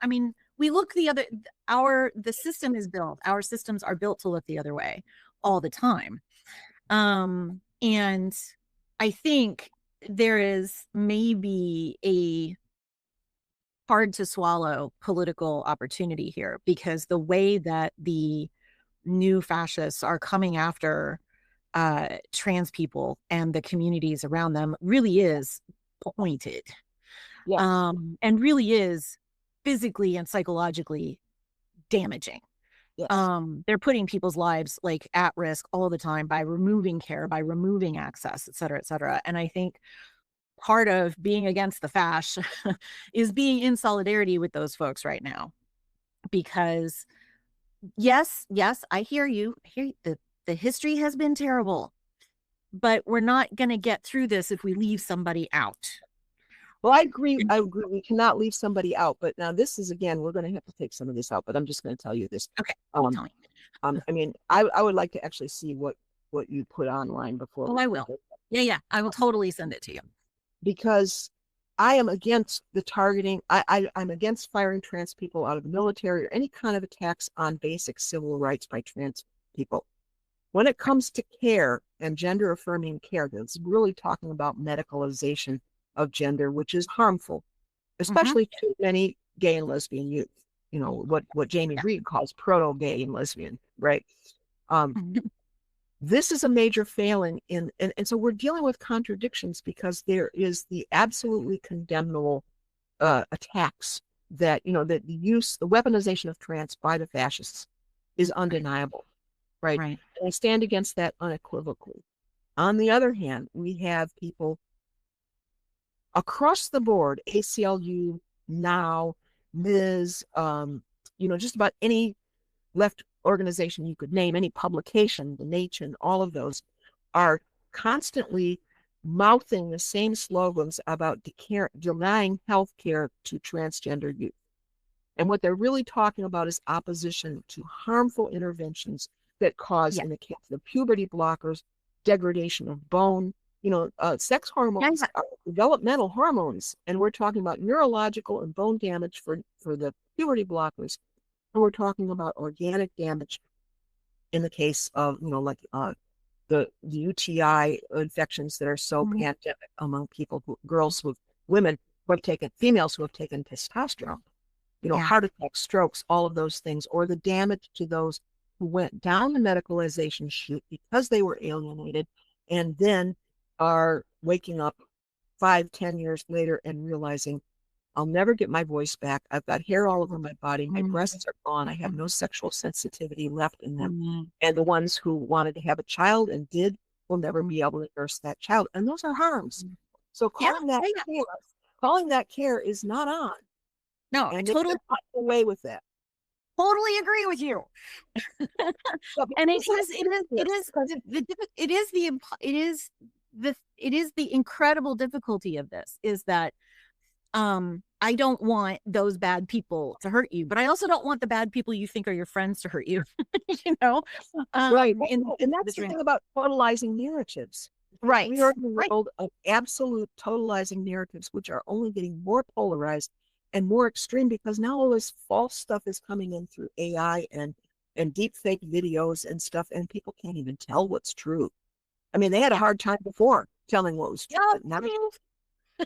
I mean, we look the system is built. Our systems are built to look the other way all the time. And I think there is maybe a hard to swallow political opportunity here, because the way that the new fascists are coming after trans people and the communities around them really is pointed. Yes. And really is physically and psychologically damaging. Yes. They're putting people's lives like at risk all the time by removing care, by removing access, et cetera, et cetera. And I think part of being against the fash is being in solidarity with those folks right now, because yes, I hear you. The history has been terrible, but we're not going to get through this if we leave somebody out. Well, I agree. We cannot leave somebody out. But now this is, again, we're going to have to take some of this out, but I'm just going to tell you this. Okay. I mean, I would like to actually see what what you put online before. Oh, I will. Yeah. I will totally send it to you. Because I am against the targeting. I'm against firing trans people out of the military or any kind of attacks on basic civil rights by trans people. When it comes to care and gender affirming care, that's really talking about medicalization of gender, which is harmful, Mm-hmm. especially to many gay and lesbian youth. You know, what Jamie Yeah. Reed calls proto-gay and lesbian, right? Um, Mhm. this is a major failing and so we're dealing with contradictions because there is the absolutely condemnable attacks that, you know, that the weaponization of trans by the fascists is Right. undeniable, right? Right. And I stand against that unequivocally. On the other hand, we have people across the board, ACLU, now, Ms., you know, just about any left organization you could name, any publication, the Nation, all of those are constantly mouthing the same slogans about denying health care to transgender youth. And what they're really talking about is opposition to harmful interventions that cause, Yeah. in the case of puberty blockers, degradation of bone. You know, sex Yeah. hormones are developmental hormones, and we're talking about neurological and bone damage for the puberty blockers. And we're talking about organic damage in the case of, you know, like the UTI infections that are so Mhm. pandemic among people, girls with women who have taken, females who have taken testosterone, you know, Yeah. heart attacks, strokes, all of those things, or the damage to those who went down the medicalization chute because they were alienated and then are waking up 5, 10 years later and realizing I'll never get my voice back. I've got hair all over my body. My Mhm. breasts are gone. I have no sexual sensitivity left in them. Mhm. And the ones who wanted to have a child and did will never be able to nurse that child. And those are harms. So Yeah. Yeah. calling that care is not on. No, I And they totally, get away with that. totally agree with you. But And because because it is the incredible difficulty of this is that I don't want those bad people to hurt you, but I also don't want the bad people you think are your friends to hurt you. You know, right. in And the that's the thing about totalizing narratives. right, We are in a right. world of absolute totalizing narratives, which are only getting more polarized and more extreme because now all this false stuff is coming in through AI and deep fake videos and stuff, and people can't even tell what's true. I mean, they had a Yeah, hard time before telling what was true, yeah. but now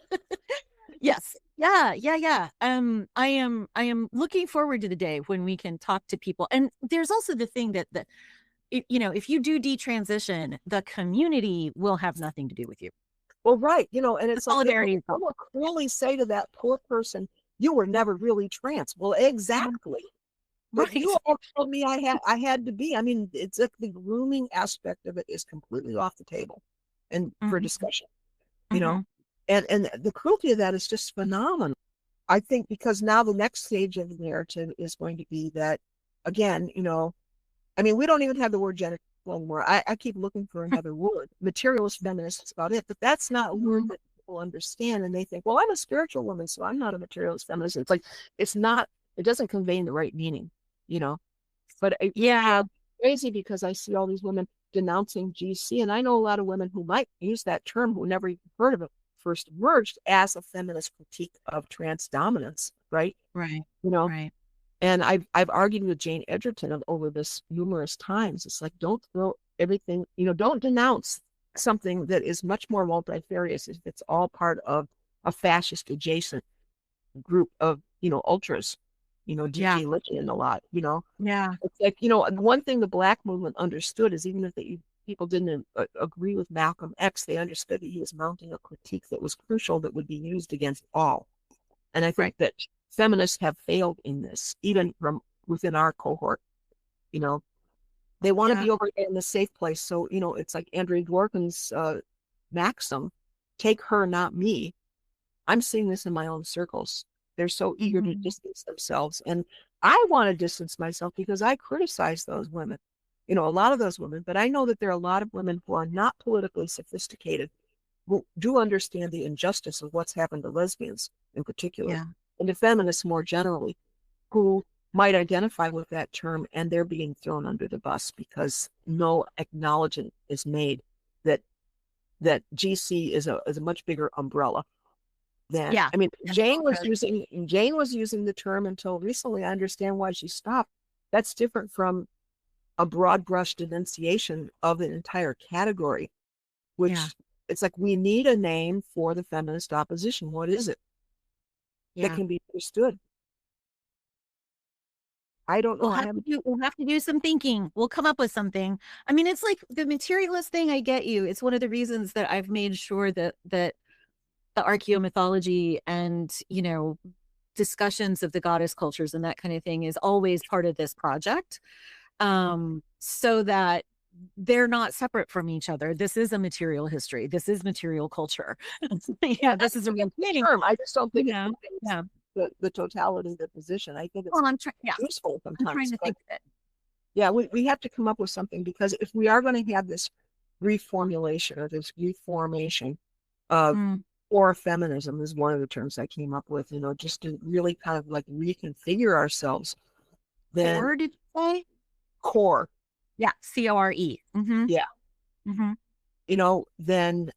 Yes. Yeah. I am looking forward to the day when we can talk to people. And there's also the thing that you know, if you do detransition, the community will have nothing to do with you. well, right, you know, and The it's like they solidarity is gone. will clearly say to that poor person, "You were never really trans." Well, exactly. But Right. you all told me I had to be. I mean, it's like the grooming aspect of it is completely off the table and for Hmm. discussion, you know. Hmm. And the cruelty of that is just phenomenal. I think because now the next stage of the narrative is going to be that again, you know, I mean, we don't even have the word gender anymore. I keep looking for another word. Materialist feminist is about it, but that's not a word that people understand. And they think, well, I'm a spiritual woman, so I'm not a materialist feminist. It's like, it's not, it doesn't convey the right meaning, you know? But it Yeah. crazy because I see all these women denouncing GC, and I know a lot of women who might use that term who never even heard of it first emerged as a feminist critique of trans dominance, right? Right. You know, Right. and I've argued with Jane Edgerton over this numerous times. It's like don't throw everything, you know, don't denounce something that is much more multifarious if it's all part of a fascist adjacent group of, you know, ultras, you know, Yeah. DJ Litchi and a lot, you know. Yeah. It's like, you know, one thing the Black movement understood is even if people didn't agree with Malcolm X, they understood that he was mounting a critique that was crucial that would be used against all. And I Right. think that feminists have failed in this, even from within our cohort. You know, they want to Yeah. be over in the safe place. So, you know, it's like Andrea Dworkin's maxim, take her, not me. I'm seeing this in my own circles. They're so eager to Mhm. distance themselves. And I want to distance myself because I criticize those women, you know, a lot of those women, but I know that there are a lot of women who are not politically sophisticated, who do understand the injustice of what's happened to lesbians in particular, Yeah. and to feminists more generally, who might identify with that term, and they're being thrown under the bus because no acknowledgement is made that GC is a much bigger umbrella than, Yeah. I mean, Yeah. Jane was using the term until recently. I understand why she stopped. That's different from a broad brush denunciation of an entire category, Yeah. which it's like we need a name for the feminist opposition. What is it that Yeah. can be understood? I don't know. I haven't. We'll have to do some thinking. We'll come up with something. I mean, it's like the materialist thing. I get you. It's one of the reasons that I've made sure that the archaeomythology and, you know, discussions of the goddess cultures and that kind of thing is always part of this project. So that they're not separate from each other. This is a material history. This is material culture. Yeah, this is a real thing. Term. I just don't think Yeah. it's the totality of the position. I think it's Well, I'm trying. Yeah, useful I'm sometimes. trying to But think of it. yeah, we have to come up with something, because if we are going to have this reformulation or this reformation of core feminism, is one of the terms I came up with, you know, just to really kind of like reconfigure ourselves, then Core, did you say? core, Yeah, CORE. Mm-hmm. yeah, Mm-hmm. you know, then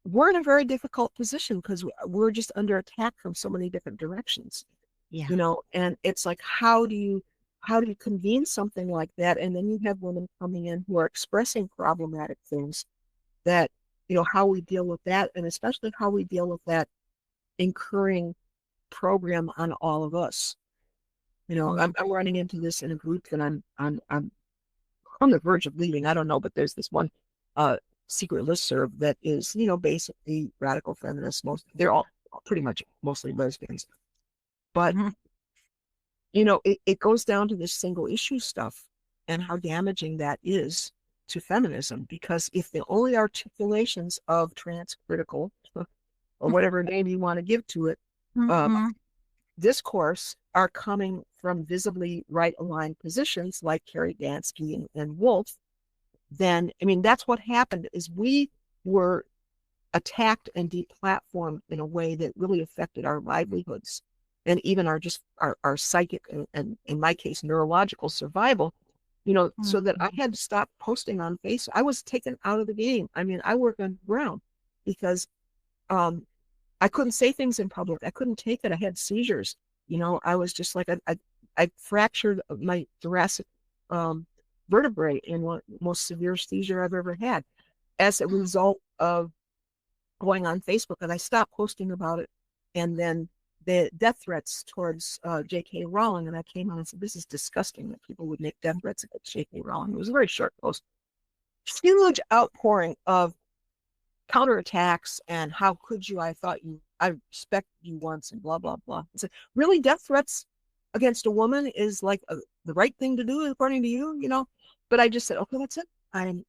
we're in a very difficult position because we're just under attack from so many different directions, Yeah. you know. And it's like, how do you convene something like that? And then you have women coming in who are expressing problematic things, that, you know, how we deal with that, and especially how we deal with that incurring program on all of us. You know, I'm running into this in a group that I'm on the verge of leaving. I don't know, but there's this one secret listserv that is, you know, basically radical feminists. They're all pretty much mostly lesbians. But, you know, it goes down to this single issue stuff and how damaging that is to feminism, because if the only articulations of transcritical, or whatever name you want to give to it, discourse are coming from visibly right-aligned positions like Carrie Dansky and Wolf, then, I mean, that's what happened, is we were attacked and deplatformed in a way that really affected our livelihoods and even our psychic and in my case, neurological survival, you know, so that I had to stop posting on Facebook. I was taken out of the game. I mean, I work on ground because I couldn't say things in public. I couldn't take it. I had seizures. You know, I was just like, I fractured my thoracic vertebrae in one most severe seizure I've ever had as a result of going on Facebook. And I stopped posting about it. And then the death threats towards J.K. Rowling. And I came on and said, this is disgusting that people would make death threats against J.K. Rowling. It was a very short post. Huge outpouring of counterattacks and how could you, I respected you once, and blah blah blah. So really, death threats against a woman is like the right thing to do according to you, you know. But I just said, okay, that's it.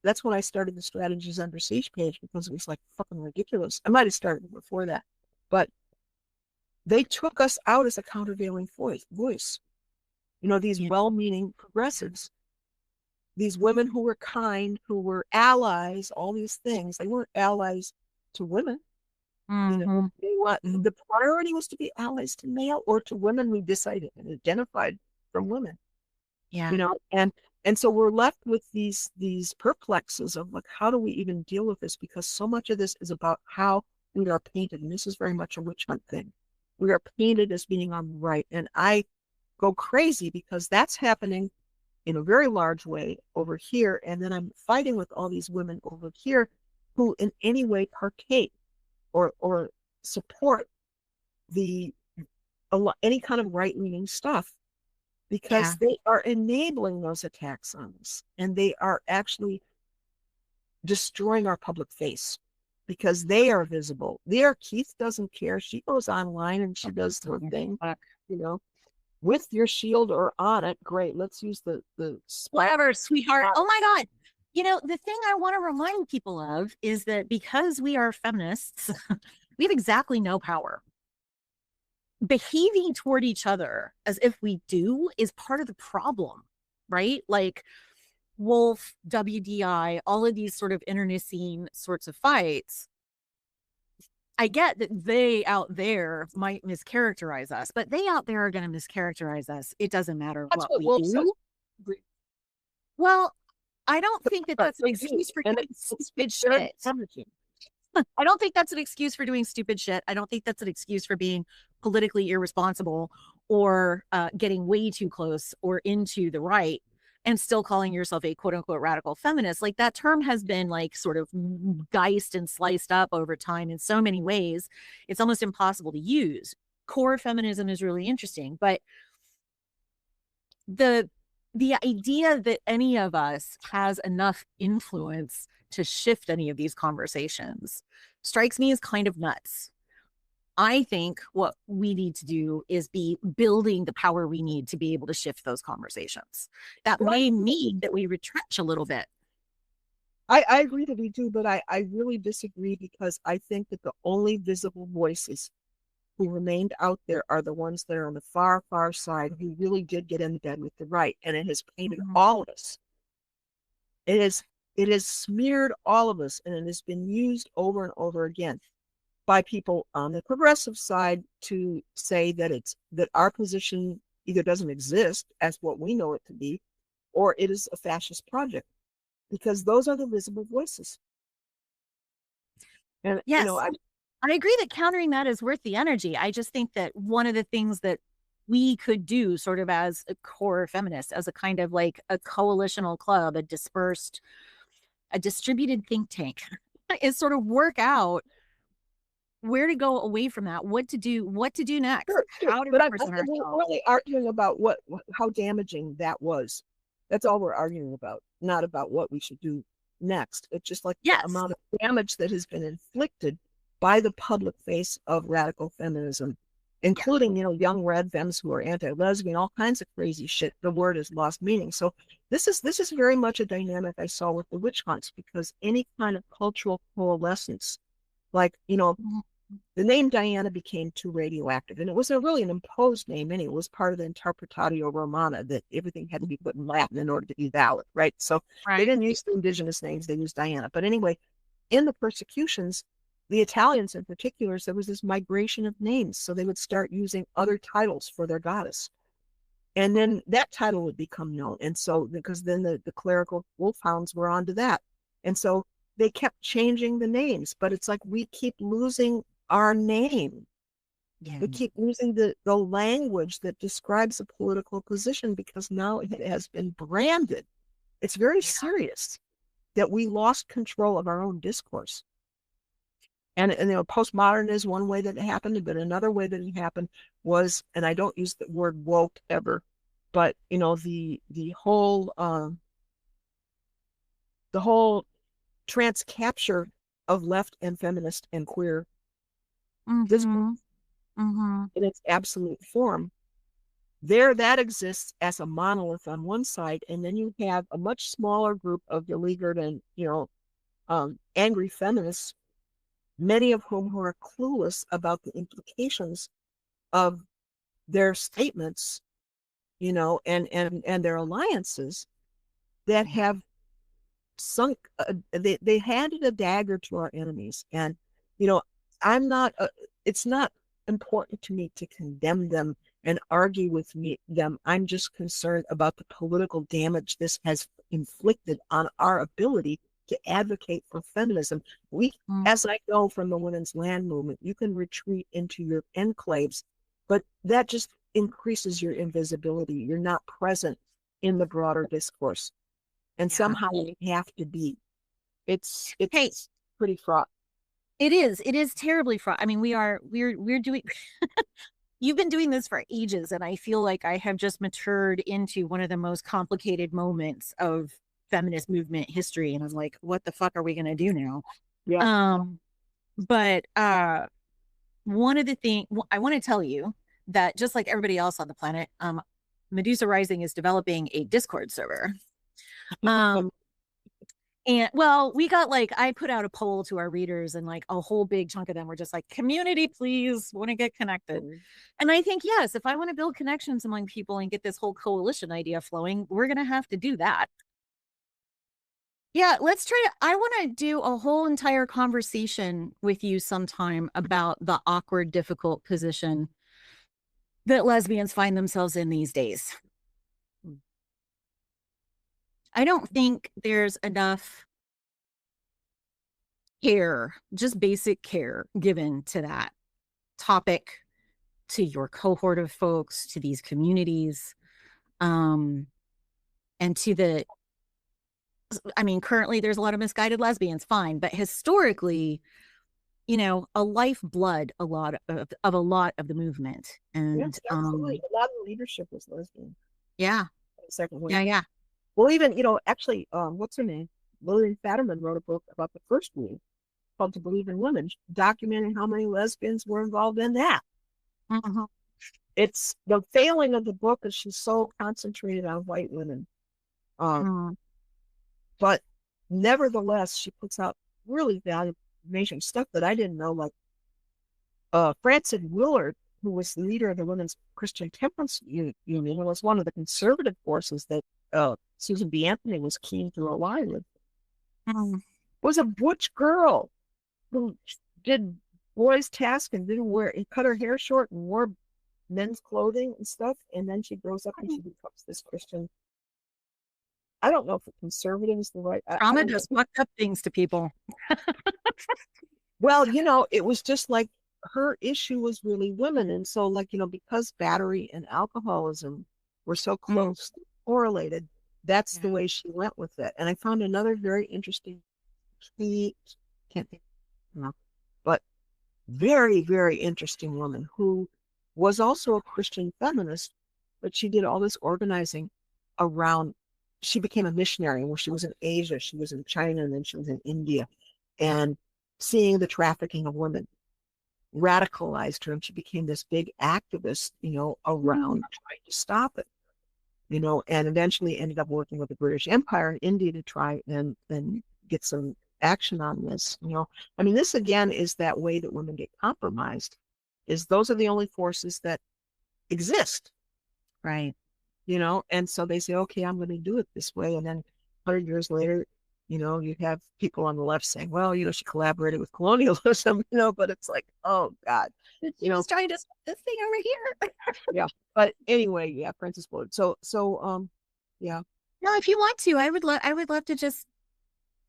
That's when I started the Strategies Under Siege page, because it was like fucking ridiculous. I might have started before that, but they took us out as a countervailing voice. You know, these well-meaning progressives, these women who were kind, who were allies, all these things. They weren't allies to women. You know, the priority was to be allies to male or to women who decided and identified from women. Yeah. You know, and so we're left with these perplexes of like, how do we even deal with this? Because so much of this is about how we are painted, and this is very much a witch hunt thing. We are painted as being on the right, and I go crazy because that's happening in a very large way over here. And then I'm fighting with all these women over here who in any way partake or support any kind of right-leaning stuff, because they are enabling those attacks on us, and they are actually destroying our public face because they are visible. Keith doesn't care. She goes online and she does her thing, you know, with your shield or on it. Great. Let's use the whatever, sweetheart. Oh my God. You know, the thing I want to remind people of is that because we are feminists, we have exactly no power. Behaving toward each other as if we do is part of the problem, right? Like Wolf, WDI, all of these sort of internecine sorts of fights I get that they out there might mischaracterize us, but they out there are going to mischaracterize us. It doesn't matter That's what what we Wolf says. do. Well, I don't think that that's an But excuse for and doing it's stupid very shit. damaging. I don't think that's an excuse for doing stupid shit. I don't think that's an excuse for being politically irresponsible or getting way too close or into the right and still calling yourself a quote unquote radical feminist. Like that term has been like sort of diced and sliced up over time in so many ways. It's almost impossible to use. Core feminism is really interesting, but the idea that any of us has enough influence to shift any of these conversations strikes me as kind of nuts. I think what we need to do is be building the power we need to be able to shift those conversations. That may mean that we retrench a little bit. I agree that we do, but I really disagree because I think that the only visible voices who remained out there are the ones that are on the far, far side who really did get in bed with the right. And it has painted all of us. It has smeared all of us, and it has been used over and over again by people on the progressive side to say that that our position either doesn't exist as what we know it to be, or it is a fascist project, because those are the visible voices. And Yes, I agree that countering that is worth the energy. I just think that one of the things that we could do sort of as a core feminist, as a kind of like a coalitional club, a distributed think tank, is sort of work out where to go away from that, what to do next, sure, how to but represent we're ourselves. really arguing about how damaging that was. That's all we're arguing about, not about what we should do next. It's just like the Yes. amount of damage that has been inflicted by the public face of radical feminism, including, young red femmes who are anti-lesbian, all kinds of crazy shit. The word has lost meaning. So this is very much a dynamic I saw with the witch hunts, because any kind of cultural coalescence, like, the name Diana became too radioactive, and it was really an imposed name anyway. It was part of the Interpretatio Romana that everything had to be put in Latin in order to be valid, right? So they didn't use the indigenous names, they used Diana. But anyway, in the persecutions, the Italians in particular, there was this migration of names. So they would start using other titles for their goddess. And then that title would become known. And so, because then the clerical wolfhounds were onto that. And so they kept changing the names, but it's like we keep losing our name. Yeah. We keep losing the language that describes a political position, because now it has been branded. It's very serious that we lost control of our own discourse. And postmodern is one way that it happened, but another way that it happened was, and I don't use the word woke ever, but the whole trans capture of left and feminist and queer discourse in its absolute form. There, that exists as a monolith on one side, and then you have a much smaller group of beleaguered and angry feminists, many of whom who are clueless about the implications of their statements, and their alliances, that have sunk. They handed a dagger to our enemies, and I'm not. It's not important to me to condemn them and argue with them. I'm just concerned about the political damage this has inflicted on our ability to advocate for feminism. As I know from the women's land movement, you can retreat into your enclaves, but that just increases your invisibility. You're not present in the broader discourse, and somehow we have to be. It's pretty fraught. It is terribly fraught. I mean, we're doing you've been doing this for ages, and I feel like I have just matured into one of the most complicated moments of feminist movement history, and I'm like, what the fuck are we gonna do now? But one of the things I want to tell you, that just like everybody else on the planet, Medusa Rising is developing a Discord server. And well, we got I put out a poll to our readers, and a whole big chunk of them were just like, community, please, want to get connected. And I think, yes, if I want to build connections among people and get this whole coalition idea flowing, we're going to have to do that. Yeah, let's try to. I want to do a whole entire conversation with you sometime about the awkward, difficult position that lesbians find themselves in these days. I don't think there's enough care, just basic care given to that topic, to your cohort of folks, to these communities, and to the, I mean, currently there's a lot of misguided lesbians, fine, but historically, a lifeblood, a lot of the movement. Yeah, And absolutely. A lot of the leadership was lesbian. yeah, The second wave. yeah. Well, even, actually, what's her name? Lillian Fatterman wrote a book about the first wave called To Believe in Women, documenting how many lesbians were involved in that. Mm-hmm. It's the failing of the book is she's so concentrated on white women. Mm-hmm. But nevertheless, she puts out really valuable information, stuff that I didn't know, like Frances Willard, who was the leader of the Women's Christian Temperance Union, was one of the conservative forces that Susan B. Anthony was keen to align with. Mm-hmm. Was a butch girl who did boys' tasks and didn't cut her hair short and wore men's clothing and stuff. And then she grows up and she becomes this Christian. I don't know if a conservative is the right. Trauma does fucked up things to people. Well, it was just like her issue was really women. And so, like, because battery and alcoholism were so close correlated, that's the way she went with it. And I found another very interesting, can't think, but very, very interesting woman who was also a Christian feminist, but she did all this organizing around, she became a missionary where she was in Asia, she was in China, and then she was in India. And seeing the trafficking of women radicalized her, and she became this big activist, around trying to stop it, and eventually ended up working with the British Empire in India to try and get some action on this. I mean, this again is that way that women get compromised, is those are the only forces that exist. Right. And so they say, okay, I'm going to do it this way. And then 100 years later, you have people on the left saying, well, she collaborated with colonialism, but it's like, oh God, She's trying to stop this thing over here. Yeah. But anyway, yeah, Frances Willard. So, yeah. No, if you want to, I would love to just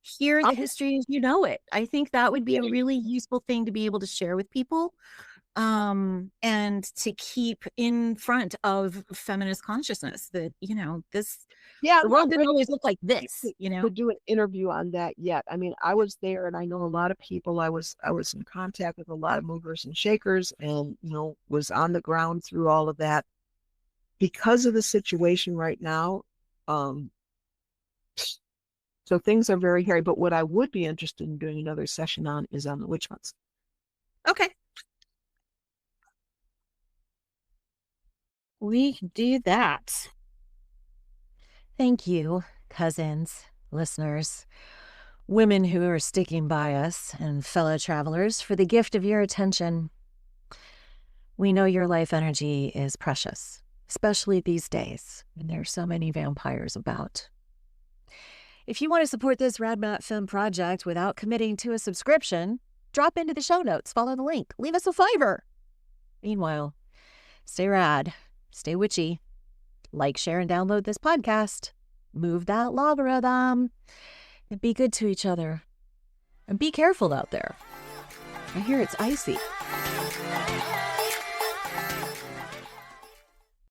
hear the history as you know it. I think that would be a really useful thing to be able to share with people. And to keep in front of feminist consciousness that, the world didn't always look like this, To do an interview on that yet. I mean, I was there and I know a lot of people. I was in contact with a lot of movers and shakers and, was on the ground through all of that. Because of the situation right now, so things are very hairy. But what I would be interested in doing another session on is on the witch hunts. Okay. We can do that. Thank you, cousins, listeners, women who are sticking by us, and fellow travelers, for the gift of your attention. We know your life energy is precious, especially these days when there are so many vampires about. If you want to support this Radmat Film project without committing to a subscription, drop into the show notes, follow the link, leave us a $5. Meanwhile, stay rad, stay witchy, like, share, and download this podcast, move that logarithm, and be good to each other. And be careful out there. I hear it's icy.